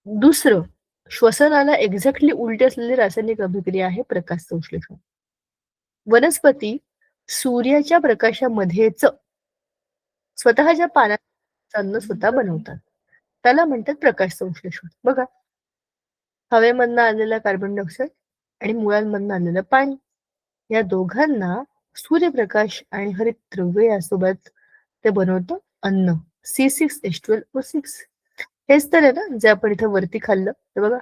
दुसरं, श्वसनाला एक्झॅक्टली उलटी असलेली रासायनिक अभिक्रिया आहे प्रकाश संश्लेषण. वनस्पती सूर्याच्या प्रकाशामध्येच स्वतःच्या पानाचं अन्न स्वतः बनवतात, त्याला म्हणतात प्रकाश संश्लेषण. बघा, हवेमधनं आलेला कार्बन डायऑक्साईड आणि मुळांमधनं आलेलं पाणी, या दोघांना सूर्यप्रकाश आणि हरितद्रव्य यासोबत ते बनवतं अन्न, C6H12O6. हेच तर आहे ना जे आपण इथं वरती खाल्लं, हे बघा.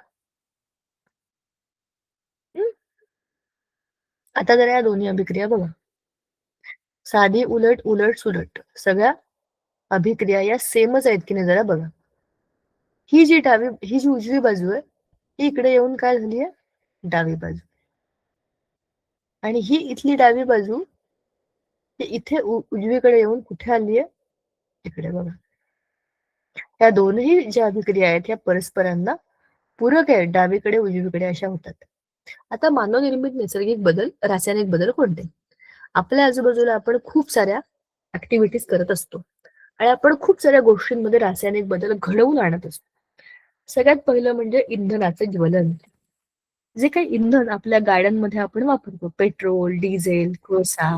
आता जरा या दोन्ही अभिक्रिया बघा, साधी उलट उलट सुलट सगळ्या अभिक्रिया या सेमच आहेत की नाही जरा बघा. ही जी उजवी बाजू आहे, ही इकडे येऊन काय झाली आहे, डावी बाजू. आणि ही इथली डावी बाजू ही इथे उजवीकडे येऊन कुठे आली आहे, इकडे बघा. या दोनही ज्या अभिक्रिया आहेत या परस्परांना पूरक आहेत, डावीकडे उजवीकडे अशा होतात. आता मानवनिर्मित नैसर्गिक बदल, रासायनिक बदल कोणते? आपल्या आजूबाजूला आपण खूप साऱ्या ऍक्टिव्हिटीज करत असतो आणि आपण खूप साऱ्या गोष्टींमध्ये रासायनिक बदल घडवून आणत असतो. सगळ्यात पहिलं म्हणजे इंधनाचे ज्वलन. जे काही इंधन आपल्या गाड्यांमध्ये आपण वापरतो, पेट्रोल, डिझेल, कोळसा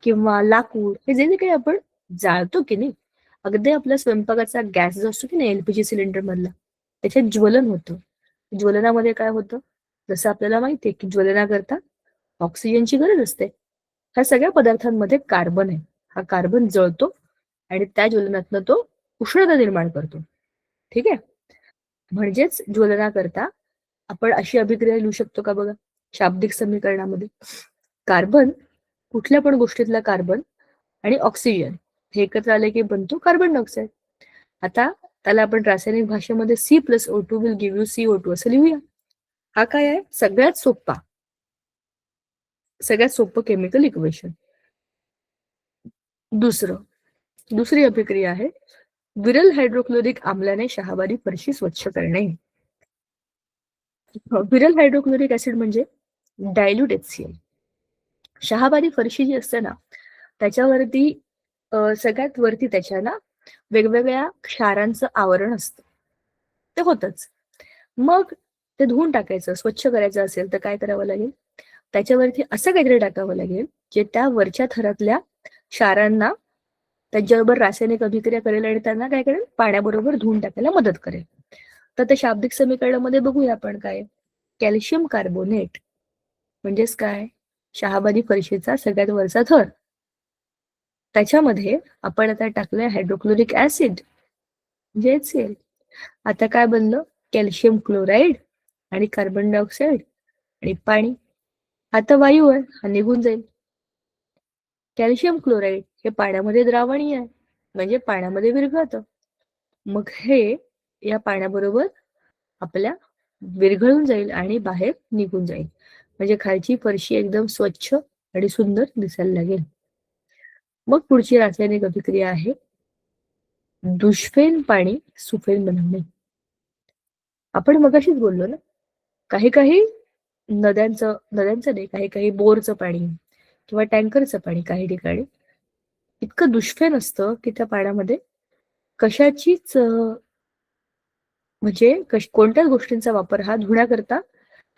किंवा लाकूड, हे जे काही आपण जाळतो की नाही, अगदी आपल्या स्वयंपाकाचा गॅस जो असतो की नाही LPG सिलेंडर मधला, त्याच्यात ज्वलन होतं. ज्वलनामध्ये काय होतं, जसं आपल्याला माहितीये की ज्वलनाकरता ऑक्सिजनची गरज असते. ह्या सगळ्या पदार्थांमध्ये कार्बन आहे. हा कार्बन जळतो आणि त्या ज्वलनातनं तो उष्णता निर्माण करतो. ठीक आहे, म्हणजेच ज्वलनाकरता आपण अशी अभिक्रिया लिहू शकतो का बघा, शाब्दिक समीकरणामध्ये कार्बन, कुठल्या पण गोष्टीतला कार्बन आणि ऑक्सिजन हे एकत्र आले की बनतो कार्बन डायऑक्साईड. आता त्याला आपण रासायनिक भाषेमध्ये C+O2 will give you CO2 असं लिहूया. हा काय आहे, सगळ्यात सोपं केमिकल इक्वेशन. दुसरी अभिक्रिया आहे विरल हायड्रोक्लोरिक आम्लाने शहावारी फरशी स्वच्छ करणे. विरल हायड्रोक्लोरिक ऍसिड म्हणजे डायल्यूट HCl. शहावारी फरशी जी असते ना, त्याच्यावरती सगळ्यात वरती त्याच्या ना वेगवेगळ्या क्षारांचं आवरण असतं, ते होतच. मग ते धुवून टाकायचं, स्वच्छ करायचं असेल तर काय करावं लागेल, त्याच्यावरती असं काहीतरी टाकावं लागेल जे त्या वरच्या थरातल्या क्षारांना त्यांच्याबरोबर रासायनिक अभिक्रिया करेल आणि त्यांना काय करेल, पाण्याबरोबर धुवून टाकायला मदत करेल. तर ते शाब्दिक समीकरणामध्ये बघूया आपण काय, कॅल्शियम कार्बोनेट म्हणजेच काय, शहाबादी फरशीचा सगळ्यात वरचा थर, त्याच्यामध्ये आपण आता टाकलंय हायड्रोक्लोरिक ऍसिड म्हणजे HCl. आता काय बनलं, कॅल्शियम क्लोराईड आणि कार्बन डायऑक्साईड आणि पाणी. आता वायू आहे, हा निघून जाईल. कॅल्शियम क्लोराईड हे पाण्यामध्ये द्रावणीय आहे, म्हणजे पाण्यामध्ये विरघळतं. मग हे या पाण्याबरोबर आपल्या विरघळून जाईल आणि बाहेर निघून जाईल, म्हणजे खालची फरशी एकदम स्वच्छ आणि सुंदर दिसायला लागेल. मग पुढची रासायनिक अभिक्रिया आहे दुष्फेन पाणी सुफेन बनवणे. आपण मगाशीच बोललो ना, काही काही नद्यांचं नाही, काही काही बोरचं पाणी किंवा टँकरचं पाणी काही ठिकाणी इतकं दुष्फेन असतं की त्या पाण्यामध्ये कशाचीच म्हणजे कोणत्याच गोष्टींचा वापर हा धुण्याकरता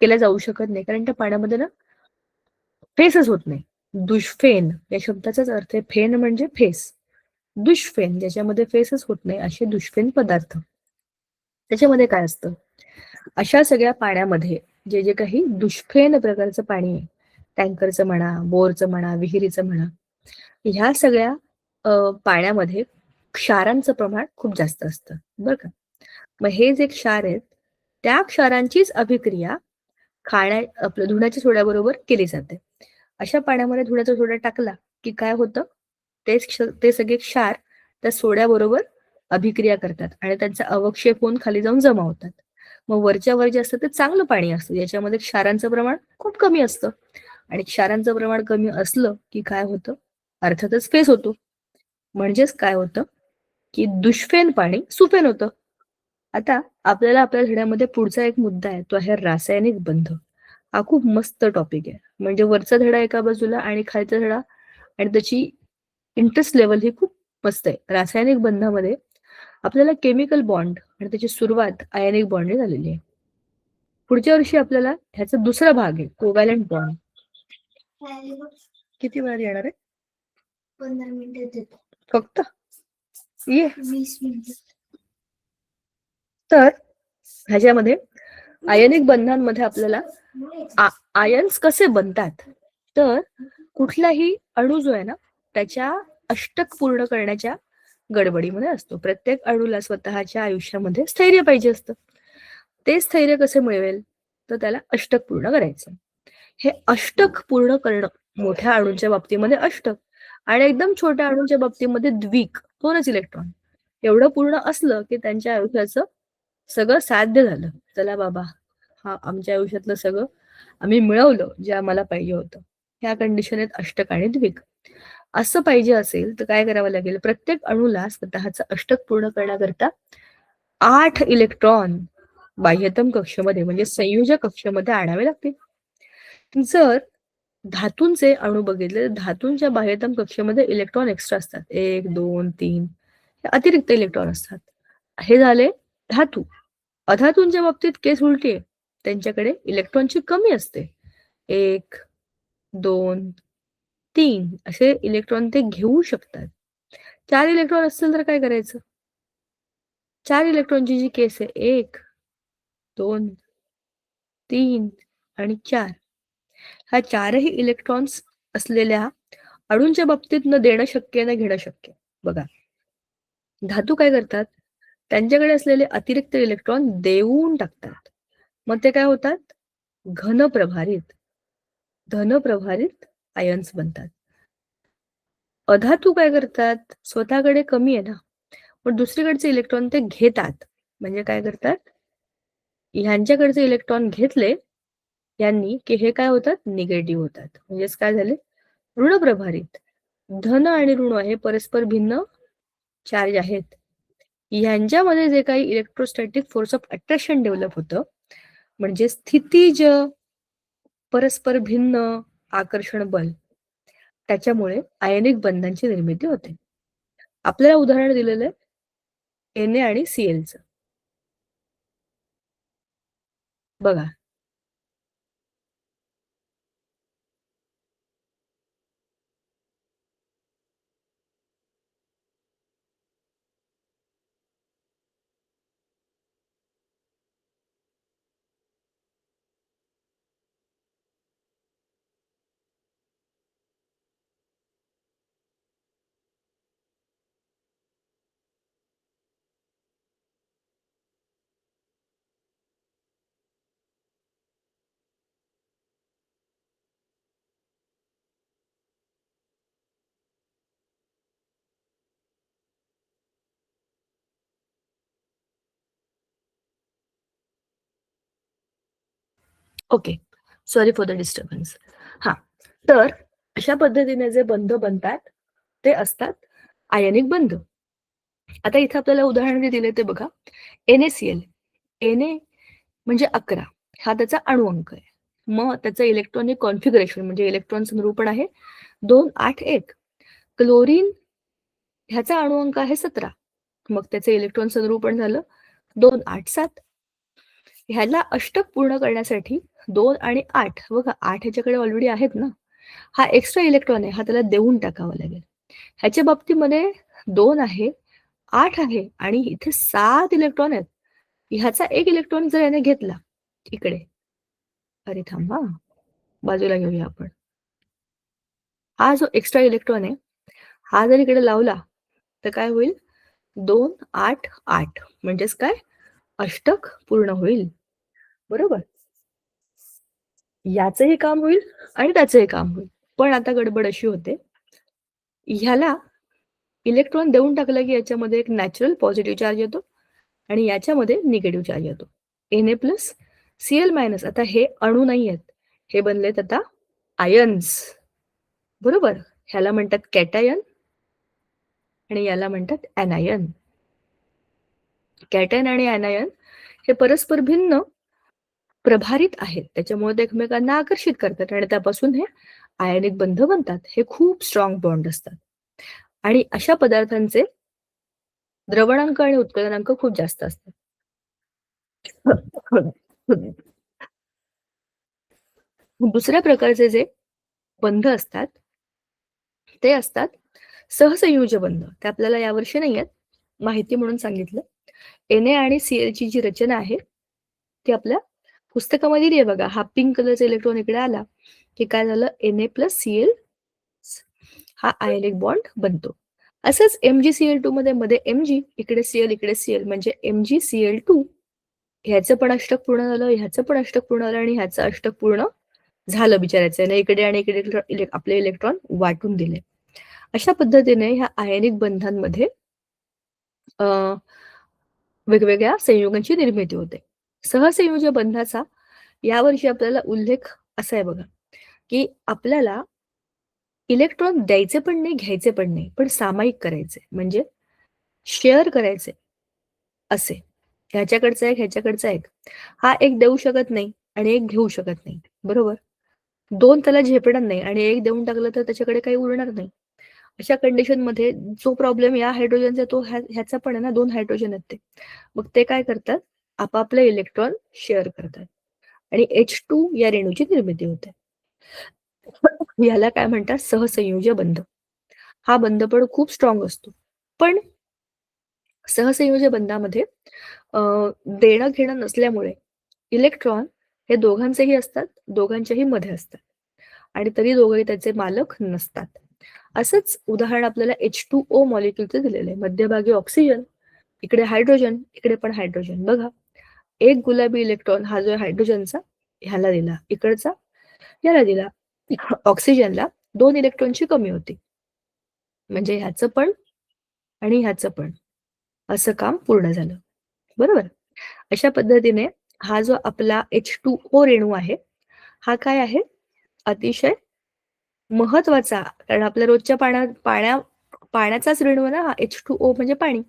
केला जाऊ शकत नाही, कारण त्या पाण्यामध्ये ना फेसच होत नाही. दुष्फेन या शब्दाचाच अर्थ आहे, फेन म्हणजे फेस, दुष्फेन ज्याच्यामध्ये फेसच होत नाही असे दुष्फेन पदार्थ. त्याच्यामध्ये काय असतं, अशा सगळ्या पाण्यामध्ये जे जे काही दुष्फेन प्रकारचं पाणी आहे, टँकरचं म्हणा, बोरचं म्हणा, विहिरीचं म्हणा, ह्या सगळ्या पाण्यामध्ये क्षारांचं प्रमाण खूप जास्त असतं, बरं का. मग हे जे क्षार आहेत, त्या क्षारांचीच अभिक्रिया आपलं धुण्याच्या सोड्याबरोबर केली जाते. अशा पाण्यामध्ये धुण्याचा सोडा टाकला की काय होतं, ते सगळे क्षार त्या सोड्याबरोबर अभिक्रिया करतात आणि त्यांचा अवक्षेप होऊन खाली जाऊन जमा होतात. मग वरच्या वर जे असतं ते चांगलं पाणी असतं, ज्याच्यामध्ये क्षारांचं प्रमाण खूप कमी असतं. आणि क्षारांचं प्रमाण कमी असलं की काय होतं, अर्थातच फेस होतो. म्हणजेच काय होतं की दुष्फेन पाणी सुफेन होतं. आता आपल्याला आपल्या धड्यामध्ये पुढचा एक मुद्दा आहे, तो आहे रासायनिक बंध. हा खूप मस्त टॉपिक आहे. म्हणजे वरचा धडा एका बाजूला आणि खालचा धडा आणि त्याची इंटरेस्ट लेवल ही खूप मस्त आहे. रासायनिक बंधामध्ये आपल्याला केमिकल बॉन्ड आणि त्याची सुरुवात आयनिक बॉन्डने झालेली आहे. पुढच्या वर्षी आपल्याला ह्याचा दुसरा भाग आहे, कोव्हॅलंट बॉन्ड. किती वेळ येणार आहे? 15 मिनिटं फक्त ये 20 मिनिटं. तर ह्याच्यामध्ये आयनिक बंधांमध्ये आपल्याला आयन्स कसे बनतात, तर कुठलाही अणू जो आहे ना त्याच्या अष्टक पूर्ण करण्याच्या गडबडीमध्ये असतो. प्रत्येक अणूला स्वतःच्या आयुष्यामध्ये स्थैर्य पाहिजे असतं. ते स्थैर्य कसे मिळवेल, तर त्याला अष्टक पूर्ण करायचं. हे अष्टक पूर्ण करणं मोठ्या अणूंच्या बाबतीमध्ये अष्टक आणि एकदम छोट्या अणूंच्या बाबतीमध्ये द्विक, 2च इलेक्ट्रॉन एवढं पूर्ण असलं की त्यांच्या आयुष्याचं सगळं साध्य झालं. चला बाबा, हा आमच्या आयुष्यातलं सगळं आम्ही मिळवलं जे आम्हाला पाहिजे होतं. ह्या कंडिशन आहेत अष्टक आणि द्विक. असं पाहिजे असेल तर काय करावं लागेल, प्रत्येक अणूला स्वतःचं अष्टक पूर्ण करण्याकरता 8 इलेक्ट्रॉन बाह्यतम कक्षेमध्ये म्हणजे संयोजक कक्षेमध्ये आणावे लागतील. जर धातूंचे अणू बघितले तर धातूंच्या बाह्यतम कक्षेमध्ये इलेक्ट्रॉन एक्स्ट्रा असतात. 1, 2, 3 हे अतिरिक्त इलेक्ट्रॉन असतात. हे झाले धातू. अधातूंच्या बाबतीत केस उलटी आहे. त्यांच्याकडे इलेक्ट्रॉनची कमी असते. 1, 2, 3 असे इलेक्ट्रॉन ते घेऊ शकतात. 4 इलेक्ट्रॉन असतील तर काय करायचं? 4 इलेक्ट्रॉनची जी केस आहे 1, 2, 3 आणि 4 ह्या 4ही इलेक्ट्रॉन्स असलेल्या अणूंच्या बाबतीत न देणं शक्य न घेणं शक्य. बघा, धातू काय करतात, त्यांच्याकडे असलेले अतिरिक्त इलेक्ट्रॉन देऊन टाकतात. मग ते काय होतात, घनप्रभारित धनप्रभारित आयन्स बनतात. अधातू काय करतात, स्वतःकडे कमी आहे ना, पण दुसरीकडचे इलेक्ट्रॉन ते घेतात. म्हणजे काय करतात, ह्यांच्याकडचे इलेक्ट्रॉन घेतले यांनी की हे काय होतात, निगेटिव्ह होतात. म्हणजेच काय झाले, ऋणप्रभारित. धन आणि ऋण हे परस्पर भिन्न चार्ज आहेत. यांच्यामध्ये जे काही electrostatic force of attraction develop होतं, म्हणजे स्थितीज परस्पर भिन्न आकर्षण बल, त्याच्यामुळे आयनिक बंधांची निर्मिती होते. आपल्याला उदाहरण दिलेलं आहे Na आणि Clचं. बघा, okay, sorry for the disturbance. हा, तर अशा पद्धतीने जे बंध बनतात ते असतात आयनिक बंध. आता इथे आपल्याला उदाहरण दिले ते बघा, NaCl. Na म्हणजे 11, हा त्याचा अणु अंक आहे. मग त्याचं इलेक्ट्रॉनिक कॉन्फिगरेशन म्हणजे इलेक्ट्रॉन समरूपण आहे 281. क्लोरीन ह्याचा अणु अंक आहे 17, मग त्याचे इलेक्ट्रॉन समरूपण झालं 287. ह्याला अष्टक पूर्ण करण्यासाठी 2 आणि 8, बघा 8 ह्याच्याकडे ऑलरेडी आहेत ना, हा एक्स्ट्रा इलेक्ट्रॉन आहे, हा त्याला देऊन टाकावा लागेल. ह्याच्या बाबतीमध्ये 2 आहे, 8 आहे आणि इथे 7 इलेक्ट्रॉन आहेत. ह्याचा एक इलेक्ट्रॉन जर याने घेतला इकडे, अरे थांबा, बाजूला घेऊया आपण. हा जो एक्स्ट्रा इलेक्ट्रॉन आहे हा जर इकडे लावला तर काय होईल, 2, 8, 8 म्हणजेच काय, अष्टक पूर्ण होईल. बरोबर, याचंही काम होईल आणि त्याचंही काम होईल. पण आता गडबड अशी होते, ह्याला इलेक्ट्रॉन देऊन टाकलं की याच्यामध्ये एक नॅचरल पॉझिटिव्ह चार्ज येतो आणि याच्यामध्ये निगेटिव्ह चार्ज येतो. Na plus Cl minus. आता हे अणू नाही आहेत, हे बनलेत आता आयन्स. बरोबर, ह्याला म्हणतात कॅटायन आणि याला म्हणतात ॲनायन. कॅटायन आणि ॲनायन हे परस्पर भिन्न प्रभारित आहेत. त्याच्यामुळे ते एकमेकांना आकर्षित करतात आणि त्यापासून हे आयनिक बंध बनतात. हे खूप स्ट्रॉंग बॉन्ड असतात. आणि अशा पदार्थांचे द्रवणांक आणि उत्कलनांक खूप जास्त असतात. दुसऱ्या प्रकारचे जे बंध असतात, ते असतात सहसंयोजी बंध. ते आपल्याला यावर्षी नाही आहेत. माहिती म्हणून सांगितलं. Na आणि Clची जी रचना आहे, ती आपल्या पुस्तकामध्ये दिली आहे बघा. हा पिंक कलरचा इलेक्ट्रॉन इकडे आला, की काय झालं Na+Cl हा आयनिक बॉन्ड बनतो. असंच MgCl2 मध्ये Mg, इकडे Cl, इकडे Cl म्हणजे MgCl2. ह्याचं पण अष्टक पूर्ण झालं, ह्याचं पण अष्टक पूर्ण झालं आणि ह्याचं अष्टक पूर्ण झालं बिचारायचं. याने इकडे आणि इकडे आपले इलेक्ट्रॉन वाटून दिले. अशा पद्धतीने ह्या आयनिक बंधांमध्ये वेगवेगळ्या संयुगांची निर्मिती होते. सहसंयोजी बंधाचा यावर्षी आपल्याला उल्लेख असा आहे बघा, की आपल्याला इलेक्ट्रॉन द्यायचे पण नाही, घ्यायचे पण नाही, पण सामायिक करायचे म्हणजे शेअर करायचे असे. ह्याच्याकडचा एक, ह्याच्याकडचा एक. हा एक देऊ शकत नाही आणि एक घेऊ शकत नाही. बरोबर? 2 त्याला झेपणार नाही आणि एक देऊन टाकलं तर त्याच्याकडे काही उरणार नाही. अशा कंडिशनमध्ये जो प्रॉब्लेम या हायड्रोजनचा तो ह्याचा पण आहे ना, 2 हायड्रोजन आहेत ते. मग ते काय करतात? आपापले इलेक्ट्रॉन शेअर करतात आणि H2 या रेणूची निर्मिती होते. याला काय म्हणतात? सहसंयोजी बंध. हा बंध पण खूप स्ट्रॉंग असतो. पण सहसंयोजी बंधामध्ये देणं घेणं नसल्यामुळे इलेक्ट्रॉन हे दोघांचेही असतात, दोघांच्याही मध्ये असतात आणि तरी दोघंही त्याचे मालक नसतात. असंच उदाहरण आपल्याला H2O मॉलिक्युलचं दिलेलं आहे. मध्यभागी ऑक्सिजन, इकडे हायड्रोजन, इकडे पण हायड्रोजन. बघा, एक गुलाबी इलेक्ट्रॉन हा जो आहे हायड्रोजनचा ह्याला दिला, इकडचा याला दिला. ऑक्सिजनला 2 इलेक्ट्रॉनची कमी होती. म्हणजे ह्याचं पण आणि ह्याचं पण असं काम पूर्ण झालं. बरोबर? अशा पद्धतीने हा जो आपला H2O रेणू आहे, हा काय आहे? अतिशय महत्वाचा, कारण आपल्या रोजच्या पाण्याचाच रेणू आहे ना हा H2O म्हणजे पाणी.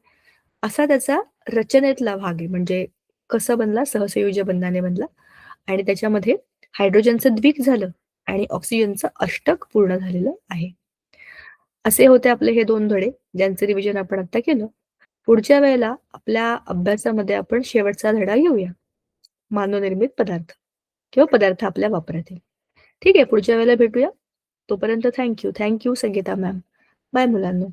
असा त्याचा रचनेतला भाग आहे. म्हणजे कसं बनला? सहसंयोजी बंधाने बनला आणि त्याच्यामध्ये हायड्रोजनचं द्विक झालं आणि ऑक्सिजनचं अष्टक पूर्ण झालेलं आहे. असे होते आपले हे 2 धडे, ज्यांचं रिव्हिजन आपण आता केलं. पुढच्या वेळेला आपल्या अभ्यासामध्ये आपण शेवटचा धडा घेऊया. मानवनिर्मित पदार्थ किंवा पदार्थ आपल्या वापरातील. ठीक आहे, पुढच्या वेळेला भेटूया. तोपर्यंत thank you. Sangeeta ma'am. Bye मुलांनो.